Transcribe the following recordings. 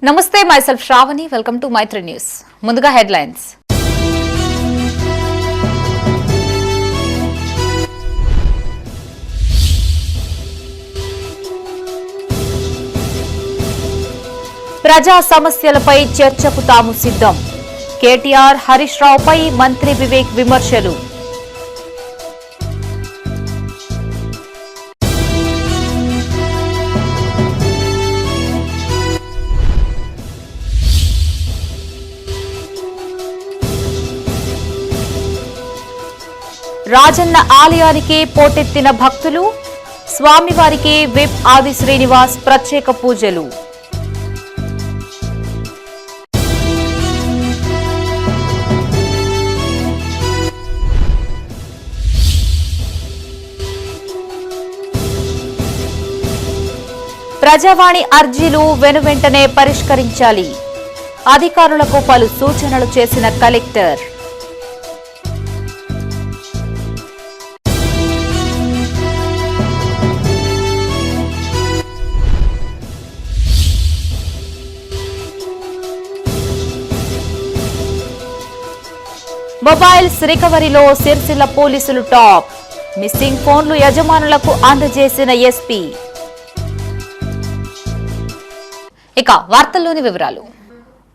నమస్తే myself Shravani welcome to Maitri news. ముందుగా headlines. ప్రజా సమస్యలపై చర్చకు తాము సిద్ధం. కేటీఆర్ హరీష్ రావుపై మంత్రి వివేక్ విమర్శలు. రాజన్న ఆలయానికి పోటెత్తిన భక్తులు. స్వామివారికి విప్ ఆది శ్రీనివాస్ ప్రత్యేక పూజలు. ప్రజావాణి అర్జీలు వెనువెంటనే పరిష్కరించాలి. అధికారులకు పలు సూచనలు చేసిన కలెక్టర్. మొబైల్స్ రికవరీలో సిరిసిల్ల పోలీసులు టాప్. మిస్సింగ్ ఫోన్లు యజమానులకు అందజేసిన ఎస్పీ. ఇక వార్తల్లోని వివరాలు.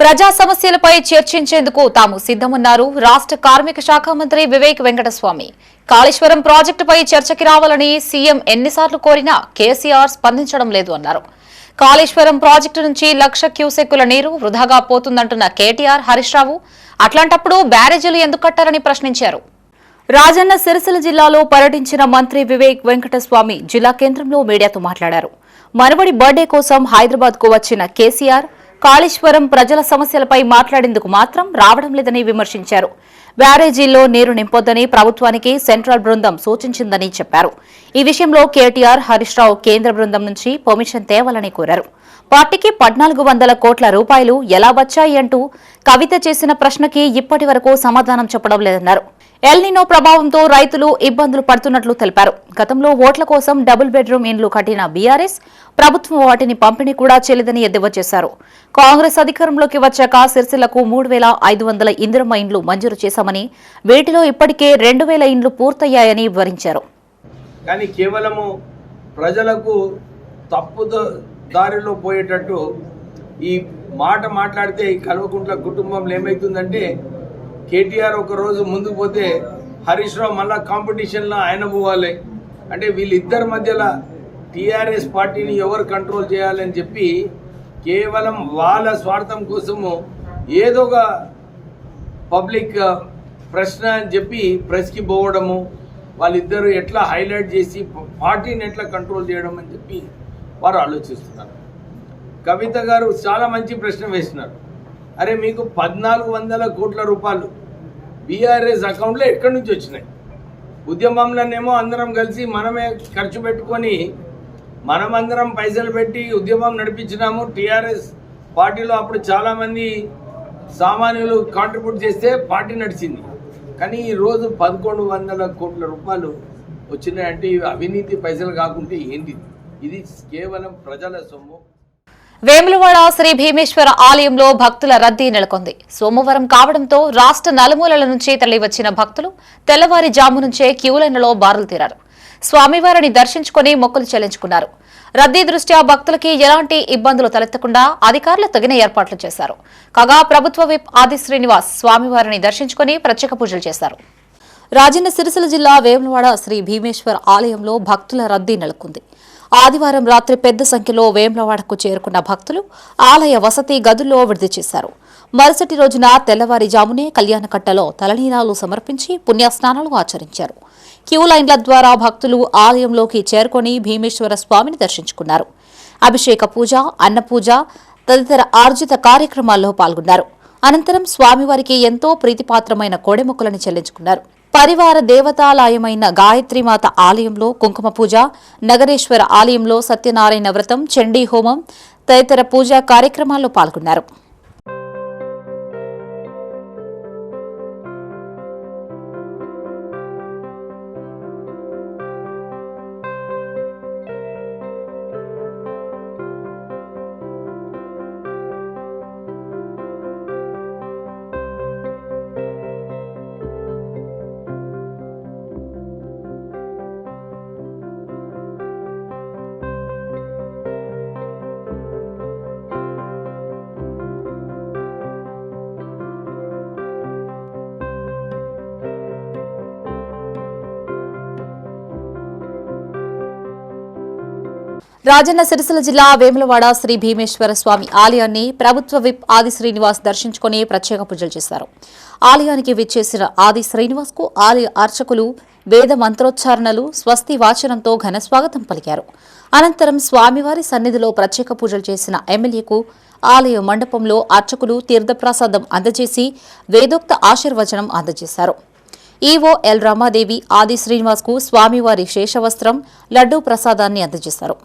ప్రజా సమస్యలపై చర్చించేందుకు తాము సిద్ధమన్నారు రాష్ట్ర కార్మిక శాఖ మంత్రి వివేక్ వెంకటస్వామి. కాళేశ్వరం ప్రాజెక్టుపై చర్చకి రావాలని సీఎం ఎన్నిసార్లు కోరినా కేసీఆర్ స్పందించడం లేదు అన్నారు. కాళేశ్వరం ప్రాజెక్టు నుంచి 1,00,000 క్యూసెక్కుల నీరు వృధాగా పోతుందంటున్న కేటీఆర్ హరీష్ రావు అట్లాంటప్పుడు బ్యారేజీలు ఎందుకు కట్టారని ప్రశ్నించారు. రాజన్న సిరిసిల్ల జిల్లాలో పర్యటించిన మంత్రి వివేక్ వెంకటస్వామి జిల్లా కేంద్రంలో మీడియాతో మాట్లాడారు. మనవడి బర్త్డే కోసం హైదరాబాద్ కు వచ్చిన కేసీఆర్ కాళేశ్వరం ప్రజల సమస్యలపై మాట్లాడేందుకు మాత్రం రావడం లేదని విమర్శించారు. బ్యారేజీల్లో నీరు నింపొద్దని ప్రభుత్వానికి సెంట్రల్ బృందం సూచించిందని చెప్పారు. ఈ విషయంలో కేటీఆర్ హరీష్ రావు కేంద్ర బృందం నుంచి పర్మిషన్ తేవాలని కోరారు. పార్టీకి 1,400 కోట్ల రూపాయలు ఎలా వచ్చాయి అంటూ కవిత చేసిన ప్రశ్నకి ఇప్పటి వరకు సమాధానం చెప్పడం లేదన్నారు. ఎల్నినో ప్రభావంతో రైతులు ఇబ్బందులు పడుతున్నట్లు తెలిపారు. గతంలో ఓట్ల కోసం డబుల్ బెడ్రూమ్ ఇండ్లు కట్టిన బీఆర్ఎస్ ప్రభుత్వం వాటిని పంపిణీ కూడా చేయలేదని ఎద్దేవా చేశారు. కాంగ్రెస్ అధికారంలోకి వచ్చాక సిరిసిల్లకు 3,500 ఇందిరమ్మ ఇండ్లు మంజూరు చేశామని, వీటిలో ఇప్పటికే 2,000 ఇండ్లు పూర్తయ్యాయని వివరించారు. కానీ కేవలము ప్రజలకు తప్పుదో దారిలో పోయేటట్టు ఈ మాట మాట్లాడితే ఈ కల్వకుంట్ల కుటుంబంలో ఏమవుతుందంటే కేటీఆర్ ఒక రోజు ముందుకు పోతే హరీష్ రావు మళ్ళా కాంపిటీషన్లో ఆయన పోవాలి అంటే వీళ్ళిద్దరి మధ్యలో టీఆర్ఎస్ పార్టీని ఎవరు కంట్రోల్ చేయాలని చెప్పి కేవలం వాళ్ళ స్వార్థం కోసము ఏదో ఒక పబ్లిక్ ప్రశ్న అని చెప్పి ప్రెస్కి పోవడము, వాళ్ళిద్దరూ ఎట్లా హైలైట్ చేసి పార్టీని ఎట్లా కంట్రోల్ చేయడం అని చెప్పి వారు ఆలోచిస్తున్నారు. కవిత గారు చాలా మంచి ప్రశ్న వేసినారు. అరే మీకు 1,400 కోట్ల రూపాయలు బీఆర్ఎస్ అకౌంట్లో ఎక్కడి నుంచి వచ్చినాయి? ఉద్యమంలోనేమో అందరం కలిసి మనమే ఖర్చు పెట్టుకొని మనమందరం పైసలు పెట్టి ఉద్యమం నడిపించినాము. టీఆర్ఎస్ పార్టీలో అప్పుడు చాలామంది సామాన్యులు కాంట్రిబ్యూట్ చేస్తే పార్టీ నడిచింది. కానీ ఈరోజు 1,100 కోట్ల రూపాయలు వచ్చినాయంటే అవినీతి పైసలు కాకుంటే ఏంటి? ఇది కేవలం ప్రజల సొమ్ము. వేములవాడ శ్రీ భీమేశ్వర ఆలయంలో భక్తుల రద్దీ నెలకొంది. సోమవారం కావడంతో రాష్ట్ర నలుమూలల నుంచి తరలివచ్చిన భక్తులు తెల్లవారుజాము నుంచే క్యూలైన్లలో బారులు తీరారు. స్వామివారిని దర్శించుకుని మొక్కులు చెల్లించుకున్నారు. రద్దీ దృష్ట్యా భక్తులకి ఎలాంటి ఇబ్బందులు తలెత్తకుండా అధికారులు తగిన ఏర్పాట్లు చేశారు. కాగా ప్రభుత్వ విప్ ఆది శ్రీనివాస్ స్వామివారిని దర్శించుకుని ప్రత్యేక పూజలు చేశారు. రాజన్న సిరిసిల్ల జిల్లా వేములవాడ శ్రీ భీమేశ్వర ఆలయంలో భక్తుల రద్దీ నెలకొంది. ఆదివారం రాత్రి పెద్ద సంఖ్యలో వేములవాడకు చేరుకున్న భక్తులు ఆలయ వసతి గదుల్లో విడుదల చేశారు. మరుసటి రోజున తెల్లవారుజామునే కళ్యాణకట్టలో తలనీలాలు సమర్పించి పుణ్యస్నానాలు ఆచరించారు. క్యూలైన్ల ద్వారా భక్తులు ఆలయంలోకి చేరుకుని భీమేశ్వర స్వామిని దర్శించుకున్నారు. అభిషేక పూజ, అన్నపూజ తదితర ఆర్జిత కార్యక్రమాల్లో పాల్గొన్నారు. అనంతరం స్వామివారికి ఎంతో ప్రీతిపాత్రమైన కోడెమొక్కలను చెల్లించుకున్నారు. పరివార దేవతాలయమైన గాయత్రీమాత ఆలయంలో కుంకుమ పూజ, నగరేశ్వర ఆలయంలో సత్యనారాయణ వ్రతం, చండీ హోమం తదితర పూజా కార్యక్రమాల్లో పాల్గొన్నారు. రాజన్న సిరిసిల్ల జిల్లా వేములవాడ శ్రీ భీమేశ్వర స్వామి ఆలయాన్ని ప్రభుత్వ విప్ ఆది శ్రీనివాస్ దర్శించుకుని ప్రత్యేక పూజలు చేశారు. ఆలయానికి విచ్చేసిన ఆది శ్రీనివాస్ కు ఆలయ అర్చకులు వేద మంత్రోచ్చారణలు స్వస్తి వాచనంతో ఘన స్వాగతం పలికారు. అనంతరం స్వామివారి సన్నిధిలో ప్రత్యేక పూజలు చేసిన ఎమ్మెల్యేకు ఆలయ మండపంలో అర్చకులు తీర్థప్రసాదం అందజేసి వేదోక్త ఆశీర్వచనం అందజేశారు. ఈవో ఎల్ రమాదేవి ఆది శ్రీనివాస్ కు స్వామివారి శేషవస్త్రం లడ్డూ ప్రసాదాన్ని అందజేశారు.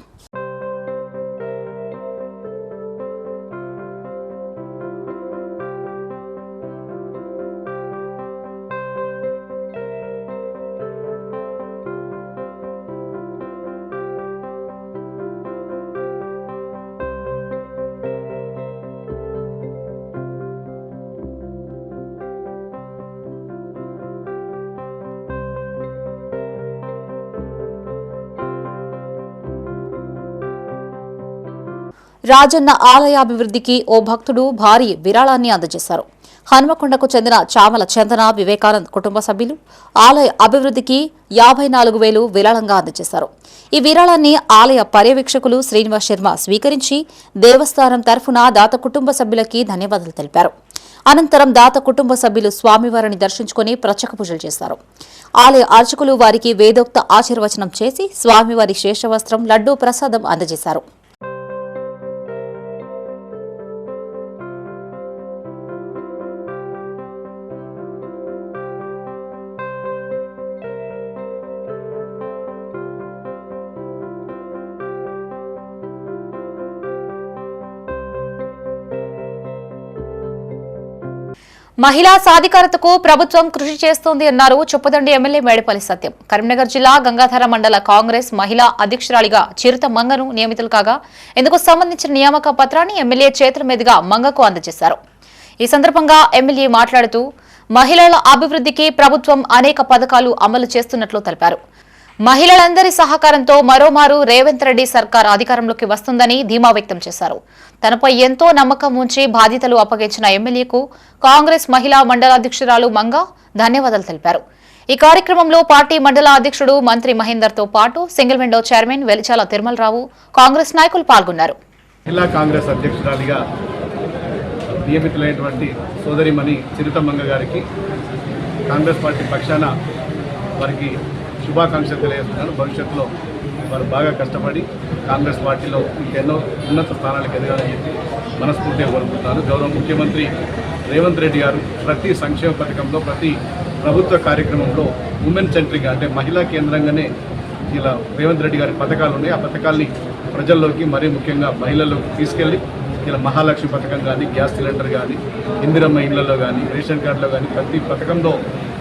రాజన్న ఆలయాభివృద్ధికి ఓ భక్తుడు భారీ విరాళాన్ని అందజేశారు. హన్మకొండకు చెందిన చామల చందన వివేకానంద్ కుటుంబ సభ్యులు ఆలయ అభివృద్ధికి 54,000 విరాళంగా అందజేశారు. ఈ విరాళాన్ని ఆలయ పర్యవేక్షకులు శ్రీనివాస్ శర్మ స్వీకరించి దేవస్థానం తరఫున దాత కుటుంబ సభ్యులకి ధన్యవాదాలు తెలిపారు. అనంతరం దాత కుటుంబ సభ్యులు స్వామివారిని దర్శించుకుని ప్రత్యేక పూజలు చేశారు. ఆలయ అర్చకులు వారికి వేదోక్త ఆశీర్వచనం చేసి స్వామివారి శేషవస్త్రం లడ్డూ ప్రసాదం అందజేశారు. మహిళా సాధికారతకు ప్రభుత్వం కృషి చేస్తోంది అన్నారు చొప్పదండి ఎమ్మెల్యే మేడపల్లి సత్యం. కరీంనగర్ జిల్లా గంగాధర మండల కాంగ్రెస్ మహిళా అధ్యక్షురాలిగా చిరుత మంగను నియమితులు కాగా ఇందుకు సంబంధించిన నియామక పత్రాన్ని ఎమ్మెల్యే చేతుల మీదుగా మంగకు అందజేశారు. ఈ సందర్భంగా ఎమ్మెల్యే మాట్లాడుతూ మహిళల అభివృద్ధికి ప్రభుత్వం అనేక పథకాలు అమలు చేస్తున్నట్లు తెలిపారు. మహిళలందరి సహకారంతో మరోమారు రేవంత్ రెడ్డి సర్కార్ అధికారంలోకి వస్తుందని ధీమా వ్యక్తం చేశారు. తనపై ఎంతో నమ్మకం ఉంచి బాధ్యతలు అప్పగించిన ఎమ్మెల్యేకు కాంగ్రెస్ మహిళా మండల అధ్యక్షురాలు మంగ ధన్యవాదాలు తెలిపారు. ఈ కార్యక్రమంలో పార్టీ మండల అధ్యక్షుడు మంత్రి మహేందర్ తో పాటు single window chairman Velichala Tirumalarao Congress నాయకులు పాల్గొన్నారు. జిల్లా కాంగ్రెస్ అధ్యక్షురాలిగా నియమితులైనటువంటి సోదరిమణి చిరుత మంగ గారికి కాంగ్రెస్ పార్టీ పక్షాన వారికి శుభాకాంక్షలు తెలియజేస్తున్నాను. భవిష్యత్తులో వారు బాగా కష్టపడి కాంగ్రెస్ పార్టీలో ఇంకెన్నో ఉన్నత స్థానాలకు ఎదగాలని చెప్పి మనస్ఫూర్తిగా కోరుకుంటున్నాను. గౌరవ ముఖ్యమంత్రి రేవంత్ రెడ్డి గారు ప్రతి సంక్షేమ పథకంలో ప్రతి ప్రభుత్వ కార్యక్రమంలో ఉమెన్ సెంట్రిక్గా అంటే మహిళా కేంద్రంగానే ఇలా రేవంత్ రెడ్డి గారి పథకాలు ఉన్నాయి. ఆ పథకాల్ని ప్రజల్లోకి మరీ ముఖ్యంగా మహిళల్లోకి తీసుకెళ్ళి ఇలా మహాలక్ష్మి పథకం కానీ గ్యాస్ సిలిండర్ కానీ ఇందిరమ్మ ఇళ్లలో కానీ రేషన్ కార్డులో కానీ ప్రతి పథకంలో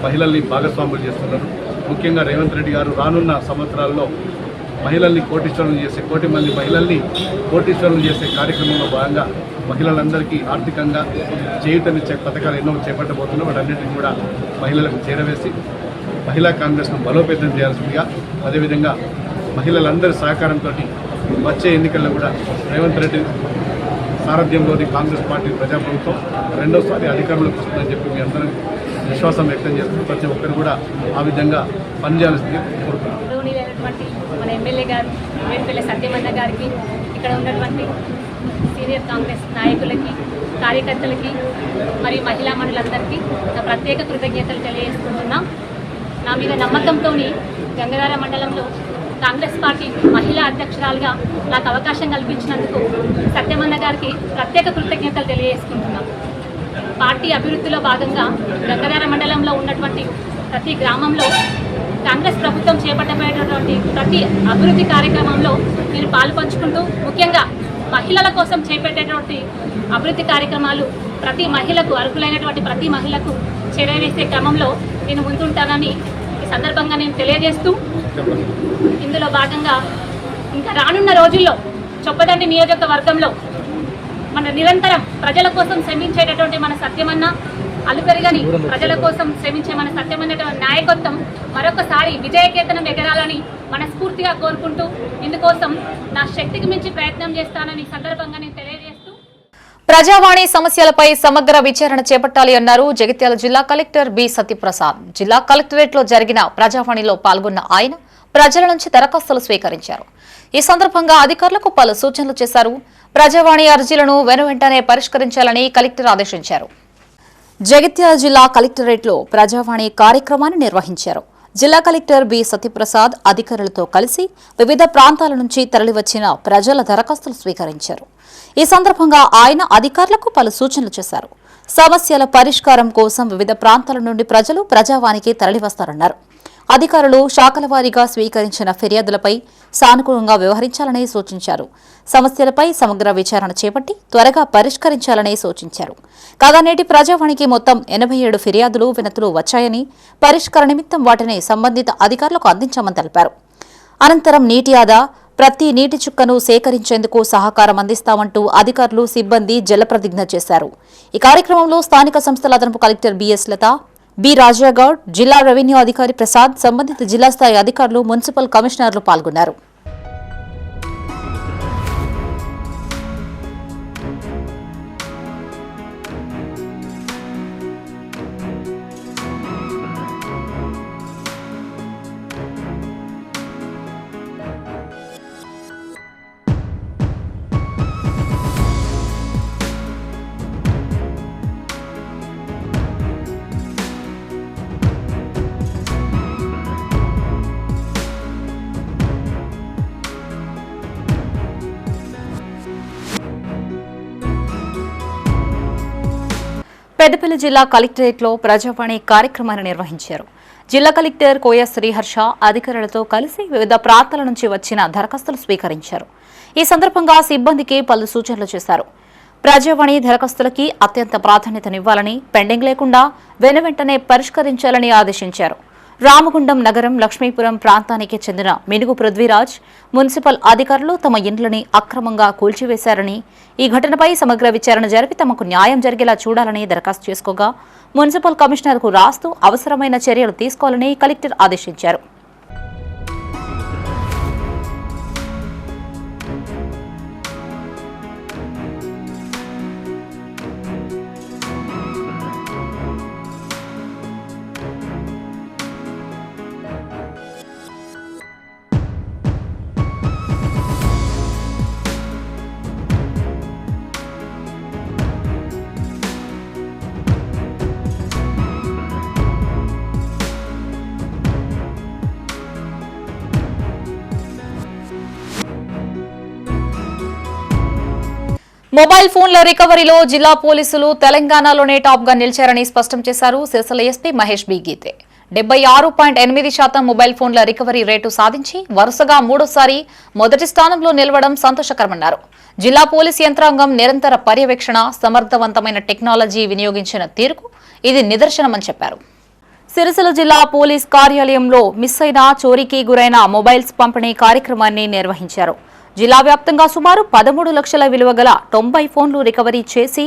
మహిళల్ని భాగస్వాములు చేస్తున్నారు. ముఖ్యంగా రేవంత్ రెడ్డి గారు రానున్న సంవత్సరాల్లో మహిళల్ని కోటి మంది మహిళల్ని కోటీశ్వరులు చేసే కార్యక్రమంలో భాగంగా మహిళలందరికీ ఆర్థికంగా చేయూతనిచ్చే పథకాలు ఎన్నో చేపట్టబోతున్నాం. వాటన్నిటిని కూడా మహిళలకు చేరవేసి మహిళా కాంగ్రెస్ను బలోపేతం చేయాల్సిందిగా, అదేవిధంగా మహిళలందరి సహకారంతో వచ్చే ఎన్నికల్లో కూడా రేవంత్ రెడ్డి సారథ్యంలోని కాంగ్రెస్ పార్టీ ప్రజాప్రభుత్వం రెండోసారి అధికారంలోకి వస్తుందని చెప్పి మీ అందరం విశ్వాసం వ్యక్తం చేస్తూ ప్రతి ఒక్కరు కూడా ఆ విధంగా పనిచేయాల్సింది కోరుతున్నాం. మన ఎమ్మెల్యే గారు మేడపల్లి సత్యమన్న గారికి, ఇక్కడ ఉన్నటువంటి సీనియర్ కాంగ్రెస్ నాయకులకి, కార్యకర్తలకి మరియు మహిళా మండలందరికీ నా ప్రత్యేక కృతజ్ఞతలు తెలియజేసుకుంటున్నాం. నా మీద నమ్మకంతో గంగాధర మండలంలో కాంగ్రెస్ పార్టీ మహిళా అధ్యక్షురాలుగా నాకు అవకాశం కల్పించినందుకు సత్యమన్న గారికి ప్రత్యేక కృతజ్ఞతలు తెలియజేసుకుంటున్నాం. పార్టీ అభివృద్ధిలో భాగంగా గంగాధర మండలంలో ఉన్నటువంటి ప్రతి గ్రామంలో కాంగ్రెస్ ప్రభుత్వం చేపట్టబోయేటటువంటి ప్రతి అభివృద్ధి కార్యక్రమంలో నేను పాలుపంచుకుంటూ ముఖ్యంగా మహిళల కోసం చేపట్టేటువంటి అభివృద్ధి కార్యక్రమాలు ప్రతి మహిళకు అర్హులైనటువంటి ప్రతి మహిళకు చేరవేసే క్రమంలో నేను ముందుంటానని ఈ సందర్భంగా నేను తెలియజేస్తూ, ఇందులో భాగంగా ఇంకా రానున్న రోజుల్లో చొప్పదండి నియోజకవర్గంలో మన నిరంతరం ప్రజల కోసం శ్రమించేటటువంటి మన సత్యమన్న, అలుపెరగని ప్రజల కోసం శ్రమించే మన సత్యమన్నటువంటి నాయకత్వం మరొకసారి విజయకేతనం ఎగరాలని మనస్ఫూర్తిగా కోరుకుంటూ ఇందుకోసం నా శక్తికి మించి ప్రయత్నం చేస్తానని సందర్భంగా నేను తెలియజేస్తూ, ప్రజావాణి సమస్యలపై సమగ్ర విచారణ చేపట్టాలి అన్నారు జగిత్యాల జిల్లా కలెక్టర్ బి సత్యప్రసాద్. జిల్లా కలెక్టరేట్ లో జరిగిన ప్రజావాణిలో పాల్గొన్న ఆయన ప్రజల నుంచి దరఖాస్తులు స్వీకరించారు. ఈ సందర్భంగా అధికారులకు పలు సూచనలు చేశారు. ప్రజావాణి అర్జీలను వెనువెంటనే పరిష్కరించాలని కలెక్టర్ ఆదేశించారు. జగిత్యాల జిల్లా కలెక్టరేట్లో ప్రజావాణి కార్యక్రమాన్ని నిర్వహించారు. జిల్లా కలెక్టర్ బి సత్యప్రసాద్ అధికారులతో కలిసి వివిధ ప్రాంతాల నుంచి తరలివచ్చిన ప్రజల దరఖాస్తులు స్వీకరించారు. ఈ సందర్భంగా ఆయన అధికారులకు పలు సూచనలు చేశారు. సమస్యల పరిష్కారం కోసం వివిధ ప్రాంతాల నుండి ప్రజలు ప్రజావానికి తరలివస్తారన్నారు. అధికారులు శాఖల వారీగా స్వీకరించిన ఫిర్యాదులపై సానుకూలంగా వ్యవహరించాలని సూచించారు. సమస్యలపై సమగ్ర విచారణ చేపట్టి త్వరగా పరిష్కరించాలని సూచించారు. కాగా నేటి ప్రజావాణికి మొత్తం 87 ఫిర్యాదులు వినతులు వచ్చాయని, పరిష్కార నిమిత్తం వాటిని సంబంధిత అధికారులకు అందించామని తెలిపారు. అనంతరం నీటి ఆదా, ప్రతి నీటి చుక్కను సేకరించేందుకు సహకారం అందిస్తామంటూ అధికారులు, సిబ్బంది జలప్రతిజ్ఞ చేశారు. ఈ కార్యక్రమంలో స్థానిక సంస్థల అదనపు కలెక్టర్ బిఎస్ లత, బి రాజాగౌడ్, జిల్లా రెవెన్యూ అధికారి ప్రసాద్, సంబంధిత జిల్లా స్థాయి అధికారులు, మున్సిపల్ కమిషనర్లు పాల్గొన్నారు. పెద్దపల్లి జిల్లా కలెక్టరేట్లో ప్రజావాణి కార్యక్రమాన్ని నిర్వహించారు. జిల్లా కలెక్టర్ కోయ శ్రీహర్ష అధికారులతో కలిసి వివిధ ప్రాంతాల నుంచి వచ్చిన దరఖాస్తులు స్వీకరించారు. ఈ సందర్భంగా సిబ్బందికి పలు సూచనలు చేశారు. ప్రజావాణి దరఖాస్తులకి అత్యంత ప్రాధాన్యతనివ్వాలని, పెండింగ్ లేకుండా వెనువెంటనే పరిష్కరించాలని ఆదేశించారు. రామగుండం నగరం, లక్ష్మీపురం ప్రాంతానికి చెందిన మినుగు పృథ్వీరాజ్, మున్సిపల్ అధికారులు తమ ఇండ్లని అక్రమంగా కూల్చివేశారని, ఈ ఘటనపై సమగ్ర విచారణ జరిపి తమకు న్యాయం జరిగేలా చూడాలని దరఖాస్తు చేసుకోగా మున్సిపల్ కమిషనర్కు రాస్తూ అవసరమైన చర్యలు తీసుకోవాలని కలెక్టర్ ఆదేశించారు. మొబైల్ ఫోన్ల రికవరీలో జిల్లా పోలీసులు తెలంగాణలోనే టాప్ గా నిలిచారని స్పష్టం చేశారు సిరిసిల్ల ఎస్పీ మహేష్ బి గీతే. 76.8% మొబైల్ ఫోన్ల రికవరీ రేటు సాధించి వరుసగా మూడోసారి మొదటి స్థానంలో నిలవడం సంతోషకరమన్నారు. జిల్లా పోలీస్ యంత్రాంగం నిరంతర పర్యవేక్షణ, సమర్థవంతమైన టెక్నాలజీ వినియోగించిన తీరుకు ఇది నిదర్శనమని చెప్పారు. సిరిసిల్ల జిల్లా పోలీస్ కార్యాలయంలో మిస్ అయిన, చోరీకి గురైన మొబైల్స్ పంపిణీ కార్యక్రమాన్ని నిర్వహించారు. జిల్లా వ్యాప్తంగా సుమారు 13 లక్షల విలువ గల 90 ఫోన్లు రికవరీ చేసి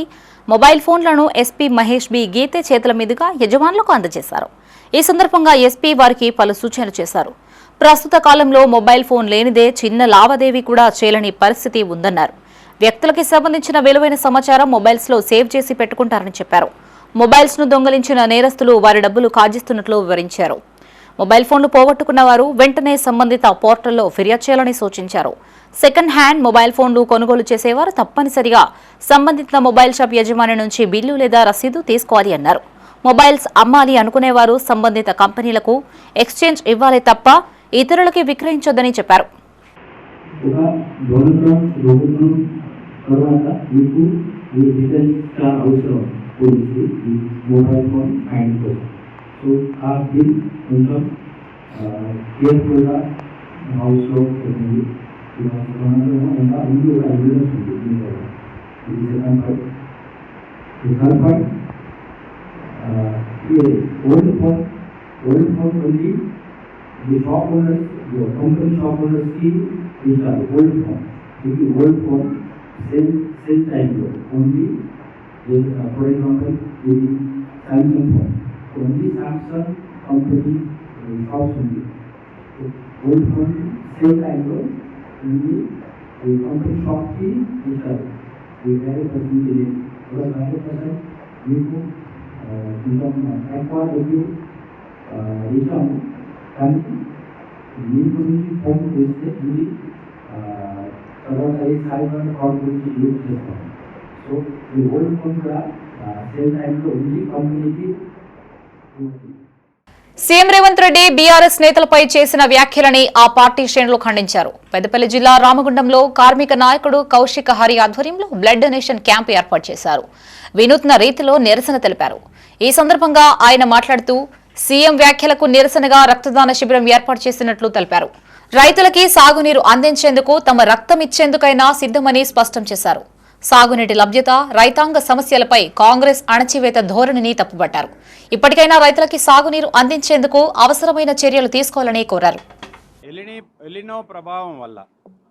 మొబైల్ ఫోన్లను ఎస్పీ మహేష్ బి గీతే చేతుల మీదుగా యజమానులకు అందజేశారు. ఈ సందర్భంగా ఎస్పీ వారికి పలు సూచనలు చేశారు. ప్రస్తుత కాలంలో మొబైల్ ఫోన్ లేనిదే చిన్న లావాదేవీ కూడా చేయలేని పరిస్థితి ఉందన్నారు. వ్యక్తులకి సంబంధించిన విలువైన సమాచారం మొబైల్స్ లో సేవ్ చేసి పెట్టుకుంటారని చెప్పారు. మొబైల్స్ ను దొంగలించిన నేరస్తులు వారి డబ్బులు కాజిస్తున్నట్లు వివరించారు. మొబైల్ ఫోన్లు పోగొట్టుకున్న వారు వెంటనే సంబంధిత పోర్టల్లో ఫిర్యాదు చేయాలని సూచించారు. సెకండ్ హ్యాండ్ మొబైల్ ఫోన్లు కొనుగోలు చేసేవారు తప్పనిసరిగా సంబంధిత మొబైల్ షాప్ యజమాని నుంచి బిల్లు లేదా రసీదు తీసుకోవాలి అన్నారు. మొబైల్స్ అమ్మాలి అనుకునేవారు సంబంధిత కంపెనీలకు ఎక్స్చేంజ్ ఇవ్వాలి తప్ప ఇతరులకి విక్రయించొద్దని చెప్పారు. old phone only the shop owners, the company shop owners key is the old phone. If the old phone same time only for example the Samsung phone, only Samsung company shops only. So old phone same time only the company shop key is the very percentage because 100% మీకు ఎక్కువ డబ్బు ఇస్తాము. కానీ మీ గురించి phone చేస్తే ఇది తర్వాత ఈ సాయిబాబా కాల్ గురించి యూజ్ చేస్తాం. సో ఈ ఓల్డ్ ఫోన్ కూడా సేమ్ టైంలో ఉంది కంపెనీకి. సీఎం రేవంత్ రెడ్డి బీఆర్ఎస్ నేతలపై చేసిన వ్యాఖ్యలని ఆ పార్టీ శ్రేణులు ఖండించారు. పెద్దపల్లి జిల్లా రామగుండంలో కార్మిక నాయకుడు కౌశిక హరి ఆధ్వర్యంలో బ్లడ్ డొనేషన్ క్యాంప్ ఏర్పాటు చేశారు. వినూత్న రీతిలో నిరసన తెలిపారు. ఈ సందర్భంగా ఆయన మాట్లాడుతూ సీఎం వ్యాఖ్యలకు నిరసనగా రక్తదాన శిబిరం ఏర్పాటు చేసినట్లు తెలిపారు. రైతులకి సాగునీరు అందించేందుకు తమ రక్తం ఇచ్చేందుకైనా సిద్దమని స్పష్టం చేశారు. సాగునీటి లభ్యత, రైతాంగ సమస్యలపై కాంగ్రెస్ అణచివేత ధోరణిని తప్పుపట్టారు. ఇప్పటికైనా రైతులకి సాగునీరు అందించేందుకు అవసరమైన చర్యలు తీసుకోవాలని కోరారు. ఎలినో ప్రభావం వల్ల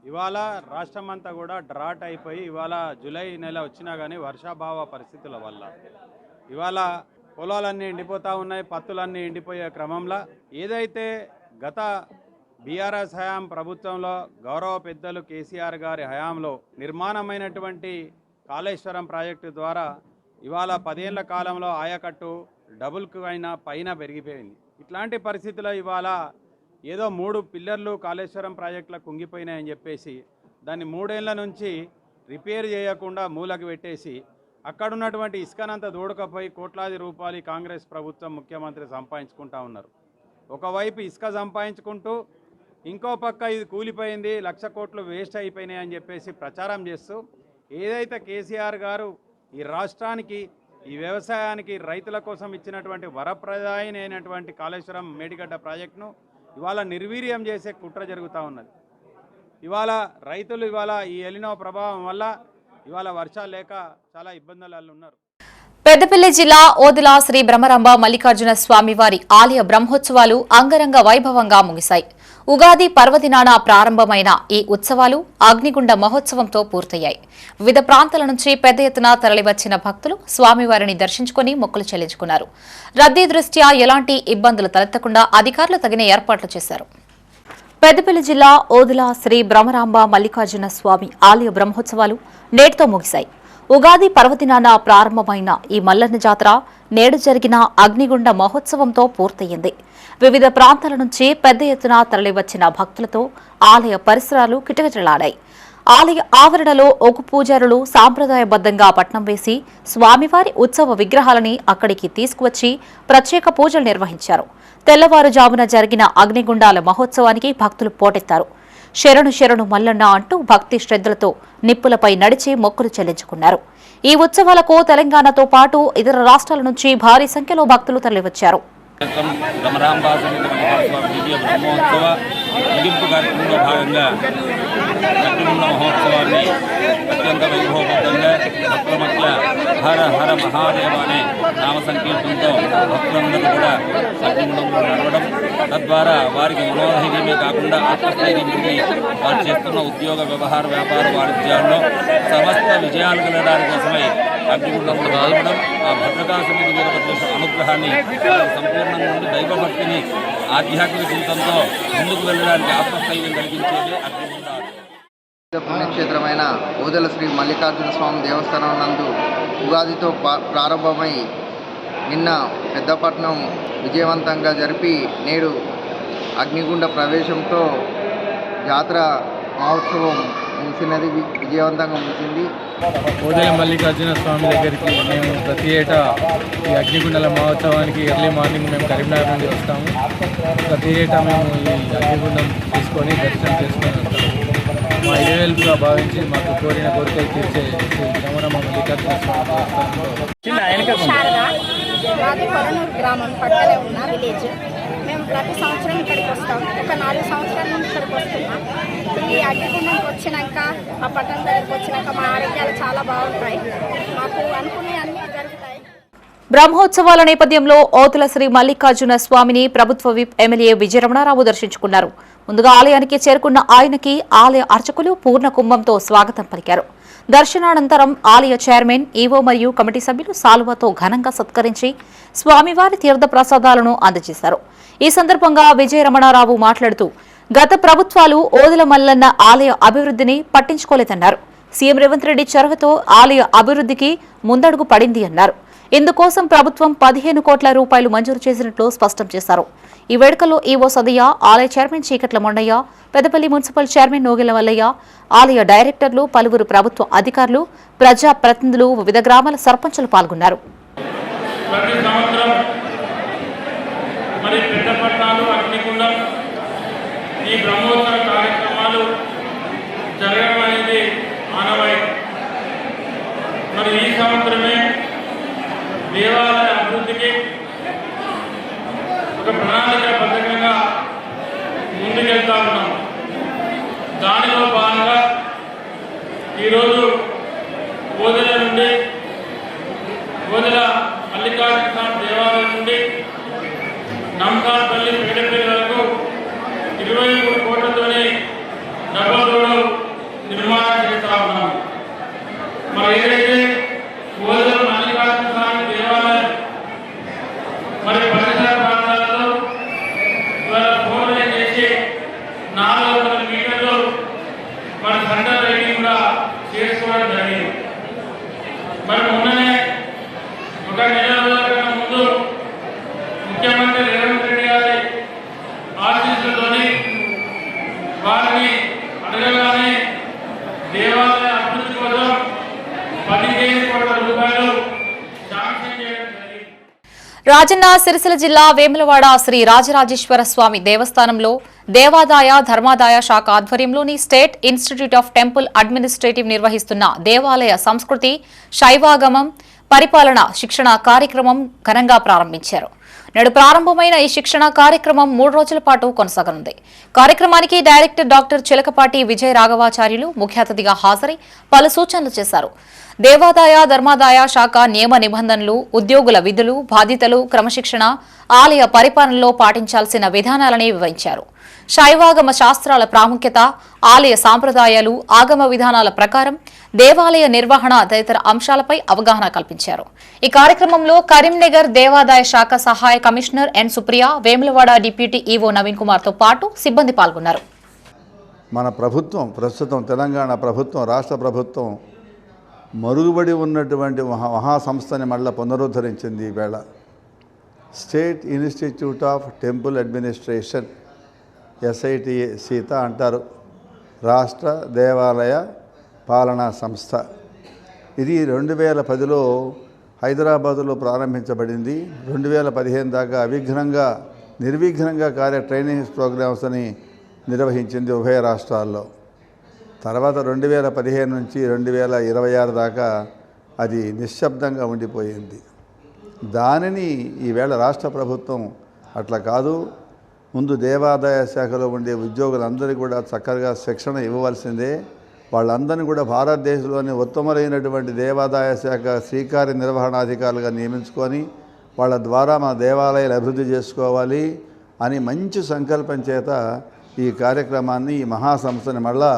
ఇవాళ రాష్ట్రమంతా కూడా డ్రాట్ అయిపోయి ఇవాళ జూలై నెల వచ్చినా కానీ వర్షాభావ పరిస్థితుల వల్ల ఇవాళ పొలాలన్నీ ఎండిపోతూ ఉన్నాయి, పత్తులన్నీ ఎండిపోయే క్రమంలో ఏదైతే గత బీఆర్ఎస్ హయాం ప్రభుత్వంలో గౌరవ పెద్దలు కేసీఆర్ గారి హయాంలో నిర్మాణమైనటువంటి కాళేశ్వరం ప్రాజెక్టు ద్వారా ఇవాళ 10 ఏళ్ల కాలంలో ఆయకట్టు డబుల్కు పైన పెరిగిపోయింది. ఇట్లాంటి పరిస్థితుల్లో ఇవాళ ఏదో 3 పిల్లర్లు కాళేశ్వరం ప్రాజెక్టులకు కుంగిపోయినాయని చెప్పేసి దాన్ని 3 ఏళ్ల నుంచి రిపేర్ చేయకుండా మూలకు పెట్టేసి అక్కడున్నటువంటి ఇసుకనంతా దూడకపోయి కోట్లాది రూపాయలు కాంగ్రెస్ ప్రభుత్వం ముఖ్యమంత్రి సంపాదించుకుంటా ఉన్నారు. ఒకవైపు ఇసుక సంపాదించుకుంటూ ఇంకో పక్క ఇది కూలిపోయింది, 1,00,000 కోట్లు వేస్ట్ అయిపోయినాయి అని చెప్పేసి ప్రచారం చేస్తూ ఏదైతే కేసీఆర్ గారు ఈ రాష్ట్రానికి, ఈ వ్యవసాయానికి, రైతుల కోసం ఇచ్చినటువంటి వరప్రదాయమైనటువంటి కాళేశ్వరం మేడిగడ్డ ప్రాజెక్టును ఇవాళ నిర్వీర్యం చేసే కుట్ర జరుగుతూ ఉన్నది. ఇవాళ రైతులు ఇవాళ ఈ ఎలినో ప్రభావం వల్ల ఇవాళ వర్షాలు లేక చాలా ఇబ్బందులలో ఉన్నారు. పెద్దపల్లి జిల్లా ఓదిల శ్రీ బ్రహ్మరాంబ మల్లికార్జున స్వామివారి ఆలయ బ్రహ్మోత్సవాలు అంగరంగ వైభవంగా ముగిశాయి. ఉగాది పర్వదినాన ప్రారంభమైన ఈ ఉత్సవాలు అగ్నిగుండ మహోత్సవంతో పూర్తయ్యాయి. వివిధ ప్రాంతాల నుంచి పెద్ద ఎత్తున తరలివచ్చిన భక్తులు స్వామివారిని దర్శించుకుని మొక్కులు చెల్లించుకున్నారు. రద్దీ దృష్ట్యా ఎలాంటి ఇబ్బందులు తలెత్తకుండా అధికారులు తగిన ఏర్పాట్లు చేశారు. పెద్దపల్లి జిల్లా ఓదిల శ్రీ బ్రహ్మరాంబ మల్లికార్జున స్వామి ఆలయ బ్రహ్మోత్సవాలు నేటితో ముగిశాయి. ఉగాది పర్వదినాన ప్రారంభమైన ఈ మల్లన్న జాతర నేడు జరిగిన అగ్నిగుండ మహోత్సవంతో పూర్తయింది. వివిధ ప్రాంతాల నుంచి పెద్ద ఎత్తున తరలివచ్చిన భక్తులతో ఆలయ పరిసరాలు కిటకిటలాడాయి. ఆలయ ఆవరణలో ఒగ్గు పూజారులు సాంప్రదాయబద్దంగా పట్నం వేసి స్వామివారి ఉత్సవ విగ్రహాలని అక్కడికి తీసుకువచ్చి ప్రత్యేక పూజలు నిర్వహించారు. తెల్లవారుజామున జరిగిన అగ్నిగుండాల మహోత్సవానికి భక్తులు పోటెత్తారు. శరణు శరణు మల్లన్న అంటూ భక్తి శ్రద్ధలతో నిప్పులపై నడిచి మొక్కులు చెల్లించుకున్నారు. ఈ ఉత్సవాలకు తెలంగాణతో పాటు ఇతర రాష్ట్రాల నుంచి భారీ సంఖ్యలో భక్తులు తరలివచ్చారు. బ్రహ్మోత్సవ ముగింపు కార్యక్రమంలో భాగంగా అగ్నిగుండ మహోత్సవాన్ని అత్యంత వైభవబద్ధంగా భక్తుల మధ్య హర హర మహాదేవ అనే నామ సంకీర్తనతో భక్తులందరూ కూడా అగ్నిగుండంలో నడవడం, తద్వారా వారికి మనోధైర్యమే కాకుండా ఆత్మస్థైర్యం పెరిగి వారు చేస్తున్న ఉద్యోగ, వ్యవహార, వ్యాపార, వాణిజ్యాల్లో సమస్త విజయాలు కలగడానికి కోసమై అగ్నిగుండంలో పాల్గొనడం, ఆ భద్రకాసుని వీరభద్రేశ్వర అనుగ్రహాన్ని సంపూర్ణంగా ఉండి దైవభక్తిని, ఆధ్యాత్మిక జీవితంతో ముందుకు వెళ్ళడానికి ఆత్మస్థైర్యం కలిగించేదే అగ్నిగుండ. పుణ్యక్షేత్రమైన ఓదెల శ్రీ మల్లికార్జున స్వామి దేవస్థానం నందు ఉగాదితో ప్రారంభమై నిన్న పెద్దపట్నం విజయవంతంగా జరిపి నేడు అగ్నిగుండ ప్రవేశంతో జాతర మహోత్సవం ముగిసినది, విజయవంతంగా ముగిసింది. ఓదెల మల్లికార్జున స్వామి దగ్గరికి మేము ప్రతి ఏటా ఈ అగ్నిగుండాల మహోత్సవానికి ఎర్లీ మార్నింగ్ మేము కరీంనగర్ నుండి వస్తాము. ప్రతి ఏటా మేము ఈ అగ్నిగుండం తీసుకొని దర్శనం చేసుకొని వస్తాము. మా ఇరవేలుగా భావించి మాకు కోరిన కోరికలు తీర్చే శ్రీ బ్రహ్మరాంబ మల్లికార్జున స్వామి దేవస్థానంలో మాది కొరనూరు గ్రామం పక్కనే ఉన్న విలేజ్. మేము ప్రతి సంవత్సరం ఇక్కడికి వస్తాం. ఒక 4 సంవత్సరాల నుంచి ఇక్కడికి వస్తున్నాం. ఈ అగ్నిగుండంకి వచ్చినాక, ఆ పట్టణం దగ్గరికి వచ్చినాక మా ఆరోగ్యాలు చాలా బాగుంటాయి. మాకు అనుకునే అన్నీ జరుగుతాయి. బ్రహ్మోత్సవాల నేపథ్యంలో ఓతుల శ్రీ మల్లికార్జున స్వామిని ప్రభుత్వ విప్ ఎమ్మెల్యే విజయరమణారావు దర్శించుకున్నారు. ముందుగా ఆలయానికి చేరుకున్న ఆయనకి ఆలయ అర్చకులు పూర్ణ కుంభంతో స్వాగతం పలికారు. దర్శనానంతరం ఆలయ చైర్మన్, ఈవో మరియు కమిటీ సభ్యులు సాల్వాతో ఘనంగా సత్కరించి స్వామివారి తీర్థ ప్రసాదాలను అందజేశారు. ఈ సందర్భంగా విజయరమణారావు మాట్లాడుతూ గత ప్రభుత్వాలు ఓదెల మల్లన్న ఆలయ అభివృద్ధిని పట్టించుకోలేదన్నారు. సీఎం రేవంత్ రెడ్డి చొరవతో ఆలయ అభివృద్ధికి ముందడుగు పడింది అన్నారు. ఇందుకోసం ప్రభుత్వం 15 కోట్ల రూపాయలు మంజూరు చేసినట్లు స్పష్టం చేశారు. ఈ వేడుకలో ఈవో సదయ్య, ఆలయ చైర్మన్ చీకట్ల మొండయ్య, పెద్దపల్లి మున్సిపల్ చైర్మన్ నోగెల వల్లయ్య, ఆలయ డైరెక్టర్లు, పలువురు ప్రభుత్వ అధికారులు, ప్రజా ప్రతినిధులు, వివిధ గ్రామాల సర్పంచులు పాల్గొన్నారు. ఈ బ్రహ్మోత్సవ కార్యక్రమాలు జరగడం అనేది ఆనవాయితీ. మరి ఈ సంవత్సరమే దేవాలయ అభివృద్ధికి ఒక ప్రణాళికాబద్ధంగా ముందుకెళ్తా ఉన్నాం. దానిలో భాగంగా ఈరోజు ఓదెల నుండి ఓదెల మల్లికార్జున స్వామి దేవాలయం నుండి నమ్కాపల్లి పెద్దపల్లి వరకు 23 కోట్లతోనే డబల్ రోడ్డు నిర్మాణం చేస్తా ఉన్నాం. మరి ఏదైతే ఓదెల మల్లికార్జున స్వామి దేవాలయం మరి పరిసర ప్రాంతాలలో ఇవాళ ఫోర్లే చేసి 400 మీటర్లు మన సెంటర్ రైడింగ్ కూడా చేసుకోవడం జరిగింది. మరి మొన్ననే ఒక నెల రోజుల కన్నా ముందు ముఖ్యమంత్రి రేవంత్ రెడ్డి గారి ఆశీస్సులతోని వారిని అడగగానే దేవాలయ అభివృద్ధి కోసం 15 కోట్ల రూపాయలు శాంక్షన్ చేయడం జరిగింది. రాజన్న సిరిసిల్ల జిల్లా వేములవాడ శ్రీ రాజరాజేశ్వర స్వామి దేవస్థానంలో దేవాదాయ ధర్మాదాయ శాఖ ఆధ్వర్యంలోని state institute of temple administrative నిర్వహిస్తున్న దేవాలయ సంస్కృతి, శైవాగమం, పరిపాలన శిక్షణ కార్యక్రమం ఘనంగా ప్రారంభించారు. నేడు ప్రారంభమైన ఈ శిక్షణ కార్యక్రమం 3 రోజుల పాటు కొనసాగనుంది. కార్యక్రమానికి డైరెక్టర్ డాక్టర్ చిలకపాటి విజయ రాఘవాచార్యులు ముఖ్య అతిథిగా హాజరై పలు సూచనలు చేశారు. దేవాదాయ ధర్మాదాయ శాఖ నియమ నిబంధనలు, ఉద్యోగుల విధులు, బాధ్యతలు, క్రమశిక్షణ, ఆలయ పరిపాలనలో పాటించాల్సిన విధానాలని వివరించారు. శైవాగమ శాస్త్రాల ప్రాముఖ్యత, ఆలయ సాంప్రదాయాలు, ఆగమ విధానాల ప్రకారం దేవాలయ నిర్వహణ తదితర అంశాలపై అవగాహన కల్పించారు. ఈ కార్యక్రమంలో కరీంనగర్ దేవాదాయ శాఖ సహాయ commissioner N Supriya, Vemulawada deputy EO Naveen Kumar తో పాటు సిబ్బంది పాల్గొన్నారు. మన ప్రభుత్వం ప్రస్తుతం తెలంగాణ ప్రభుత్వం, రాష్ట్ర ప్రభుత్వం మరుగుబడి ఉన్నటువంటి మహాసంస్థని మళ్ళీ పునరుద్ధరించింది. ఈవేళ state institute of temple administration, SITC అంటారు, రాష్ట్ర దేవాలయ పాలనా సంస్థ. ఇది 2010లో హైదరాబాదులో ప్రారంభించబడింది. 2015 దాకా నిర్విఘ్నంగా ట్రైనింగ్ ప్రోగ్రామ్స్ని నిర్వహించింది ఉభయ రాష్ట్రాల్లో. తర్వాత 2015 నుంచి 2026 దాకా అది నిశ్శబ్దంగా ఉండిపోయింది. దానిని ఈవేళ రాష్ట్ర ప్రభుత్వం అట్లా కాదు, ముందు దేవాదాయ శాఖలో ఉండే ఉద్యోగులందరికీ కూడా చక్కగా శిక్షణ ఇవ్వవలసిందే. వాళ్ళందరినీ కూడా భారతదేశంలోని ఉత్తమమైనటువంటి దేవాదాయ శాఖ శ్రీకార్య నిర్వహణాధికారులుగా నియమించుకొని వాళ్ళ ద్వారా మన దేవాలయాలు అభివృద్ధి చేసుకోవాలి అని మంచి సంకల్పం చేత ఈ కార్యక్రమాన్ని, ఈ మహాసంస్థని మళ్ళా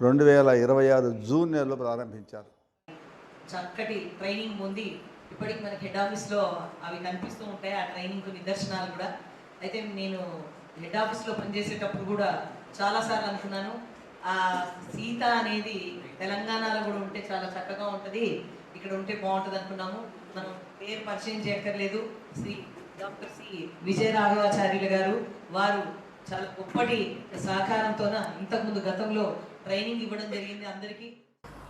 2026 జూన్ నెలలో ప్రారంభించారు. చక్కటి ట్రైనింగ్ పొంది ఇప్పటికి మనకి హెడ్ ఆఫీస్లో అవి కనిపిస్తూ ఉంటాయి, ఆ ట్రైనింగ్ నిదర్శనాలు కూడా. అయితే నేను హెడ్ ఆఫీస్లో పనిచేసేటప్పుడు కూడా చాలాసార్లు అనుకున్నాను, ఆ సీత అనేది తెలంగాణలో కూడా ఉంటే చాలా చక్కగా ఉంటుంది, ఇక్కడ ఉంటే బాగుంటుంది అనుకున్నాము. మనం పేరు పరిచయం చేయక్కర్లేదు, డాక్టర్ సి విజయ రాఘవాచార్యులు గారు. వారు చాలా గొప్పటి సహకారంతోన ఇంతకుముందు గతంలో ట్రైనింగ్ ఇవ్వడం జరిగింది అందరికీ.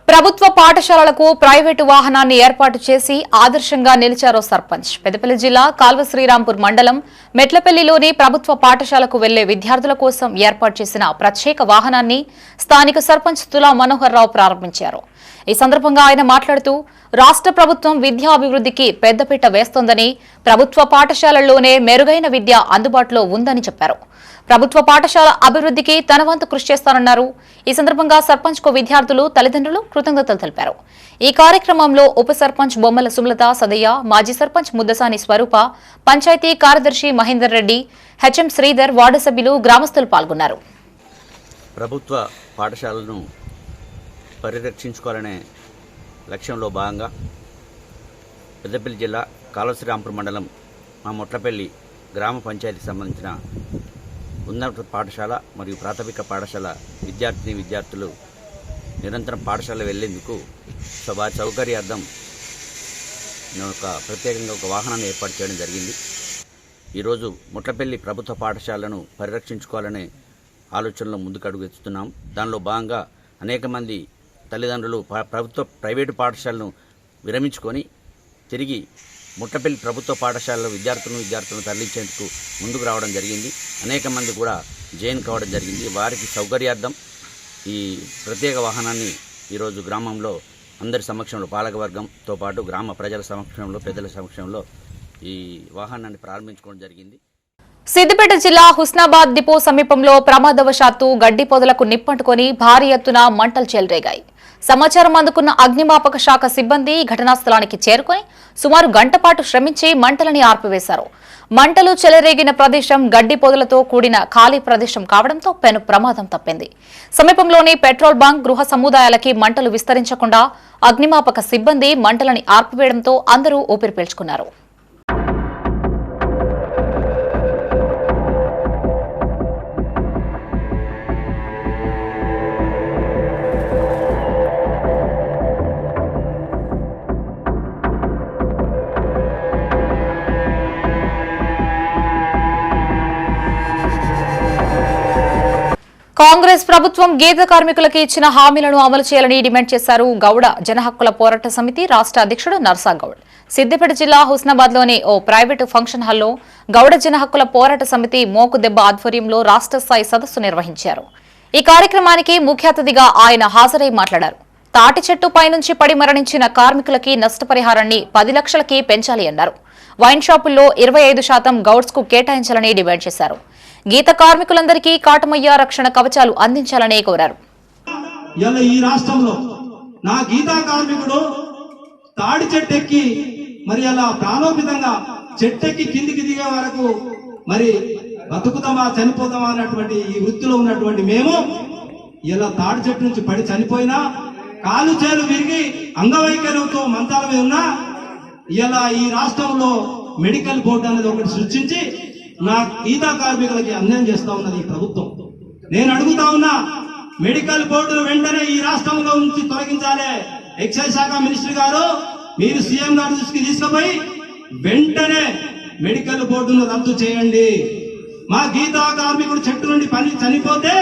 ప్రభుత్వ పాఠశాలలకు ప్రైవేటు వాహనాన్ని ఏర్పాటు చేసి ఆదర్శంగా నిలిచారో సర్పంచ్. పెద్దపల్లి జిల్లా కాల్వ శ్రీరాంపూర్ మండలం మెట్లపల్లిలోని ప్రభుత్వ పాఠశాలకు వెళ్లే విద్యార్థుల కోసం ఏర్పాటు చేసిన ప్రత్యేక వాహనాన్ని స్థానిక సర్పంచ్ తులా మనోహర్ రావు ప్రారంభించారు. ఈ సందర్భంగా ఆయన మాట్లాడుతూ రాష్ట్ర ప్రభుత్వం విద్యా అభివృద్ధికి పెద్దపీట వేస్తోందని, ప్రభుత్వ పాఠశాలల్లోనే మెరుగైన విద్య అందుబాటులో ఉందని చెప్పారు. ప్రభుత్వ పాఠశాల అభివృద్ధికి తన వంతు కృషి చేస్తానన్నారు. ఈ సందర్భంగా సర్పంచ్ కు విద్యార్థులు, తల్లిదండ్రులు కృతజ్ఞతలు తెలిపారు. ఈ కార్యక్రమంలో ఉప సర్పంచ్ బొమ్మల సుమలత సదయ్య, మాజీ సర్పంచ్ ముద్దసాని స్వరూప, పంచాయతీ కార్యదర్శి మహేందర్ రెడ్డి, హెచ్ఎం శ్రీధర్, వార్డు సభ్యులు, గ్రామస్తులు పాల్గొన్నారు. ప్రభుత్వ పాఠశాలను పరిరక్షించుకోవాలనే లక్ష్యంలో భాగంగా పెద్దపల్లి జిల్లా కాళశ్రీరాంపూర్ మండలం మా మొట్లపల్లి గ్రామ పంచాయతీకి సంబంధించిన ఉన్నత పాఠశాల మరియు ప్రాథమిక పాఠశాల విద్యార్థులు నిరంతరం పాఠశాల వెళ్లేందుకు వారి సౌకర్యార్థం ప్రత్యేకంగా ఒక వాహనాన్ని ఏర్పాటు చేయడం జరిగింది. ఈరోజు ముట్లపల్లి ప్రభుత్వ పాఠశాలను పరిరక్షించుకోవాలనే ఆలోచనలో ముందుకు అడుగుతున్నాం. దానిలో భాగంగా అనేక మంది తల్లిదండ్రులు ప్రైవేటు పాఠశాలను విరమించుకొని తిరిగి ముట్లపల్లి ప్రభుత్వ పాఠశాలలో విద్యార్థులను తరలించేందుకు ముందుకు రావడం జరిగింది. అనేక మంది కూడా జాయిన్ కావడం జరిగింది. వారికి సౌకర్యార్థం ఈ ప్రత్యేక వాహనాన్ని ఈరోజు గ్రామంలో అందరి సమక్షంలో పాలకవర్గంతో పాటు గ్రామ ప్రజల సమక్షంలో పెద్దల సమక్షంలో ఈ వాహనాన్ని ప్రారంభించుకోవడం జరిగింది. సిద్దిపేట జిల్లా హుస్నాబాద్ డిపో సమీపంలో ప్రమాదవశాత్తు గడ్డి పొదలకు నిప్పంటుకొని భారీ ఎత్తున మంటలు చెలరేగాయి. సమాచారం అందుకున్న అగ్నిమాపక శాఖ సిబ్బంది ఘటనా స్థలానికి చేరుకొని సుమారు గంట పాటు శ్రమించి మంటలని ఆర్పివేశారు. మంటలు చెలరేగిన ప్రదేశం గడ్డి పొదలతో కూడిన ఖాళీ ప్రదేశం కావడంతో పెను ప్రమాదం తప్పింది. సమీపంలోని పెట్రోల్ బంక్ గృహ సముదాయాలకి మంటలు విస్తరించకుండా అగ్నిమాపక సిబ్బంది మంటలని ఆర్పివేయడంతో అందరూ ఊపిరి పీల్చుకున్నారు. కాంగ్రెస్ ప్రభుత్వం గీత కార్మికులకు ఇచ్చిన హామీలను అమలు చేయాలని డిమాండ్ చేశారు గౌడ జనహక్కుల పోరాట సమితి రాష్ట్ర అధ్యక్షుడు నర్సాగౌడ్. సిద్దిపేట జిల్లా హుస్నాబాద్లోని ఓ ప్రైవేటు ఫంక్షన్ హాల్లో గౌడ జనహక్కుల పోరాట సమితి మోకుదెబ్బ ఆధ్వర్యంలో రాష్ట్ర స్థాయి సదస్సు నిర్వహించారు. ఈ కార్యక్రమానికి ముఖ్య అతిథిగా ఆయన హాజరై మాట్లాడారు. తాటి చెట్టు పైనుంచి పడి మరణించిన కార్మికులకి నష్టపరిహారాన్ని 10 లక్షలకి పెంచాలి అన్నారు. వైన్ షాపుల్లో 25% గౌడ్స్ కు కేటాయించాలని డిమాండ్ చేశారు. గీత కార్మికులందరికీ కాటమయ్య రక్షణ కవచాలు అందించాలని కోరారు. ఈ రాష్ట్రంలో నా గీతా కార్మికుడు తాడి చెట్టెక్కి మరి అలా ప్రాణోపితంగా చెట్టెక్కి కిందికి దిగే వరకు మరి బతుకుతామా చనిపోతామా అన్నటువంటి ఈ వృత్తిలో ఉన్నటువంటి మేము ఇలా తాడి చెట్టు నుంచి పడి చనిపోయినా కాలు చేలు విరిగి అంగవైకల్యంతో మంచాల మీద ఉన్నా ఇలా ఈ రాష్ట్రంలో మెడికల్ బోర్డు అనేది ఒకటి సృష్టించి నా గీతా కార్మికులకి అన్యాయం చేస్తా ఉన్నది ఈ ప్రభుత్వం. నేను అడుగుతా ఉన్నా, మెడికల్ బోర్డును వెంటనే ఈ రాష్ట్రంలో నుంచి తొలగించాలి. ఎక్సైజ్ శాఖ మినిస్టర్ గారు మీరు సీఎం గారు దృష్టికి తీసుకుపోయి వెంటనే మెడికల్ బోర్డును రద్దు చేయండి. మా గీతా కార్మికుడు చెట్టు నుండి పని చనిపోతే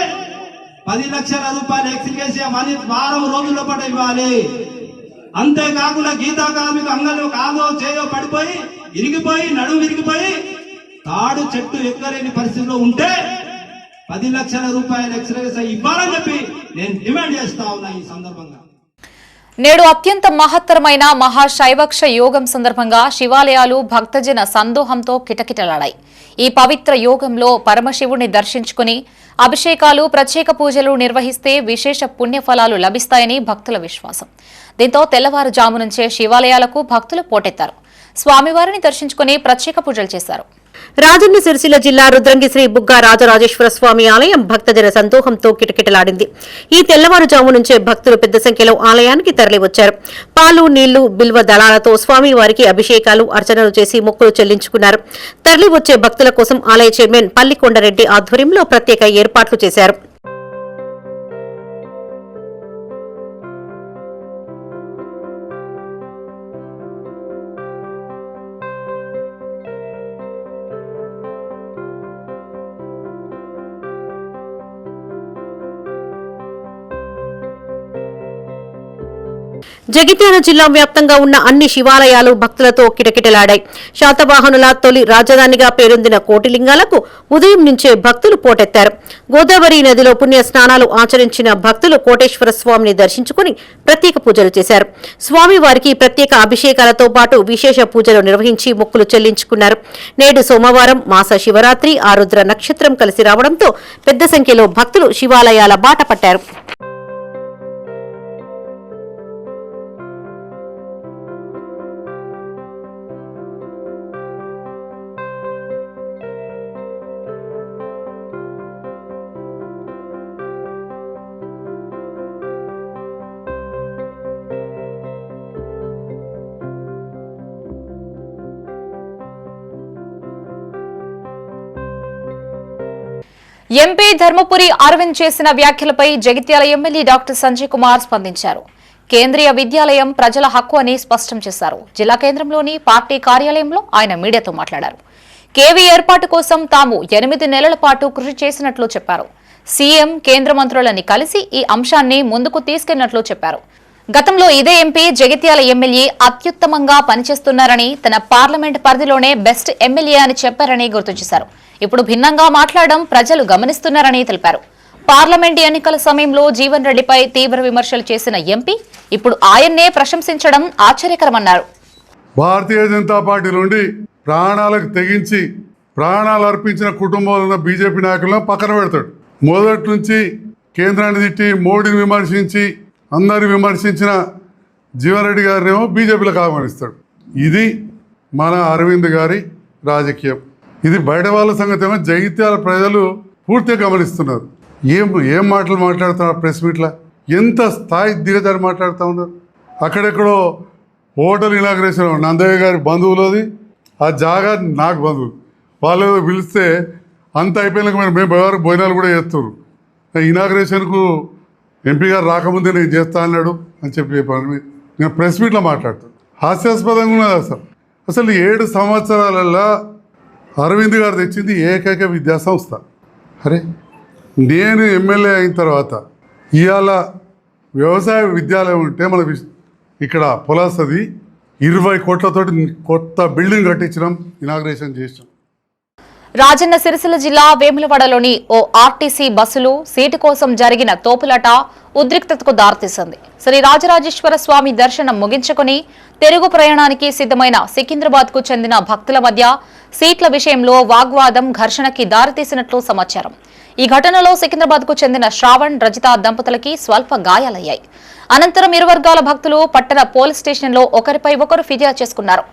10 లక్షల రూపాయలు ఎక్స్కేసీ వారం రోజుల పాటు ఇవ్వాలి. అంతేకాకుండా గీతా కార్మికులు అంగంలో కాదో చేయో పడిపోయి ఇరిగిపోయి నడుము విరిగిపోయి తాడు చెట్టు ఎక్కలేని పరిస్థితిలో ఉంటే 10 లక్షల రూపాయలు ఎక్స్రేస్ ఇవ్వాలని చెప్పి నేను డిమాండ్ చేస్తా ఉన్నా. ఈ సందర్భంగా నేడు అత్యంత మహత్తరమైన మహాశైవక్ష యోగం సందర్భంగా శివాలయాలు భక్తజన సందోహంతో కిటకిటలాడాయి. ఈ పవిత్ర యోగంలో పరమశివుడిని దర్శించుకుని అభిషేకాలు ప్రత్యేక పూజలు నిర్వహిస్తే విశేష పుణ్యఫలాలు లభిస్తాయని భక్తుల విశ్వాసం. దీంతో తెల్లవారుజాము నుంచే శివాలయాలకు భక్తులు పోటెత్తారు. స్వామివారిని దర్శించుకుని ప్రత్యేక పూజలు చేశారు. రాజన్న సిరిసిల్ల జిల్లా రుద్రంగి శ్రీ బుగ్గ రాజరాజేశ్వర స్వామి ఆలయం భక్తజన సందోహంతో కిటకిటలాడింది. ఈ తెల్లవారుజాము నుంచే భక్తులు పెద్ద సంఖ్యలో ఆలయానికి తరలివచ్చారు. పాలు నీళ్లు బిల్వ దళాలతో స్వామివారికి అభిషేకాలు అర్చనలు చేసి మొక్కులు చెల్లించుకున్నారు. తరలివచ్చే భక్తుల కోసం ఆలయ చైర్మన్ పల్లికొండరెడ్డి ఆధ్వర్యంలో ప్రత్యేక ఏర్పాట్లు చేశారు. జగిత్యాల జిల్లా వ్యాప్తంగా ఉన్న అన్ని శివాలయాలు భక్తులతో కిటకిటలాడాయి. శాతవాహనుల తొలి రాజధానిగా పేరొందిన కోటిలింగాలకు ఉదయం నుంచే భక్తులు పోటెత్తారు. గోదావరి నదిలో పుణ్య స్నానాలు ఆచరించిన భక్తులు కోటేశ్వర స్వామిని దర్శించుకుని ప్రత్యేక పూజలు చేశారు. స్వామివారికి ప్రత్యేక అభిషేకాలతో పాటు విశేష పూజలు నిర్వహించి మొక్కులు చెల్లించుకున్నారు. నేడు సోమవారం మాస శివరాత్రి ఆరుద్ర నక్షత్రం కలిసి రావడంతో పెద్ద సంఖ్యలో భక్తులు శివాలయాల బాట పట్టారు. ఎంపీ ధర్మపురి అరవింద్ చేసిన వ్యాఖ్యలపై జగిత్యాల ఎమ్మెల్యే డాక్టర్ సంజయ్ కుమార్ స్పందించారు. కేంద్రీయ విద్యాలయం ప్రజల హక్కు అని స్పష్టం చేశారు. జిల్లా కేంద్రంలోని పార్టీ కార్యాలయంలో ఆయన మీడియాతో మాట్లాడారు. కేవీ ఏర్పాటు కోసం తాము 8 నెలల పాటు కృషి చేసినట్లు చెప్పారు. సీఎం కేంద్ర మంత్రులని కలిసి ఈ అంశాన్ని ముందుకు తీసుకెళ్లినట్లు చెప్పారు. గతంలో ఇదే ఎంపీ జగిత్యాల ఎమ్మెల్యే అత్యుత్తమంగా పనిచేస్తున్నారని, తన పార్లమెంట్ పరిధిలోనే బెస్ట్ ఎమ్మెల్యే అని చెప్పారని గుర్తు చేశారు. ఇప్పుడు భిన్నంగా మాట్లాడడం ప్రజలు గమనిస్తున్నారని తెలిపారు. పార్లమెంట్ ఎన్నికల సమయంలో జీవన్ రెడ్డిపై తీవ్ర విమర్శలు చేసిన ఎంపీ ఇప్పుడు ఆయన్నే ప్రశంసించడం ఆశ్చర్యకరమన్నారు. భారతీయ జనతా పార్టీ నుండి ప్రాణాలకు తెగించి ప్రాణాలు అర్పించిన కుటుంబంలో ఉన్న బీజేపీ నాయకులను పక్కన పెడతాడు. మొదటి నుంచి కేంద్రాన్ని తిట్టి మోడీని విమర్శించి అందరిని విమర్శించిన జీవన్ రెడ్డి గారినేమో బీజేపీలకు ఆహ్వానిస్తాడు. ఇది మన అరవింద్ గారి రాజకీయం. ఇది బయట వాళ్ళ సంగతి ఏమో జగిత్యాల ప్రజలు పూర్తిగా గమనిస్తున్నారు. ఏం మాటలు మాట్లాడుతున్నారు ప్రెస్ మీట్లో, ఎంత స్థాయి దిగజారి మాట్లాడుతూ ఉన్నారు. అక్కడెక్కడో హోటల్ ఇనాగ్రేషన్ నందయ్య గారి బంధువులది, ఆ జాగా నాకు బంధువులు, వాళ్ళు పిలిస్తే అంత అయిపోయినాక మేము ఎవరు భోజనాలు కూడా చేస్తున్నారు. ఇనాగ్రేషన్కు ఎంపీ గారు రాకముందే నేను చేస్తా అన్నాడు అని చెప్పి నేను ప్రెస్ మీట్లో మాట్లాడుతాను. హాస్యాస్పదంగా ఉన్నది. అసలు 7 సంవత్సరాలలో అరవింద్ గారు తెచ్చింది ఏకైక విద్యా సంస్థ. అరే, నేను ఎమ్మెల్యే అయిన తర్వాత ఇవాళ వ్యవసాయ విద్యాలయం ఉంటే మన ఇక్కడ పొలాసది 20 కోట్లతోటి కొత్త బిల్డింగ్ కట్టించడం, ఇనాగ్రేషన్ చేసాం. రాజన్న సిరిసిల్ల జిల్లా వేములవాడలోని ఓ ఆర్టీసీ బస్సులు సీటు కోసం జరిగిన తోపులాట ఉద్రిక్తతకు దారితీసింది. శ్రీ రాజరాజేశ్వర స్వామి దర్శనం ముగించుకుని తెలుగు ప్రయాణానికి సిద్ధమైన సికింద్రాబాద్ కు చెందిన భక్తుల మధ్య సీట్ల విషయంలో వాగ్వాదం, ఘర్షణకి దారితీసినట్లు సమాచారం. ఈ ఘటనలో సికింద్రాబాద్ కు చెందిన శ్రావణ్, రజిత దంపతులకి స్వల్ప గాయాలయ్యాయి. అనంతరం ఇరు వర్గాల భక్తులు పట్టణ పోలీస్ స్టేషన్లో ఒకరిపై ఒకరు ఫిర్యాదు చేసుకున్నారు.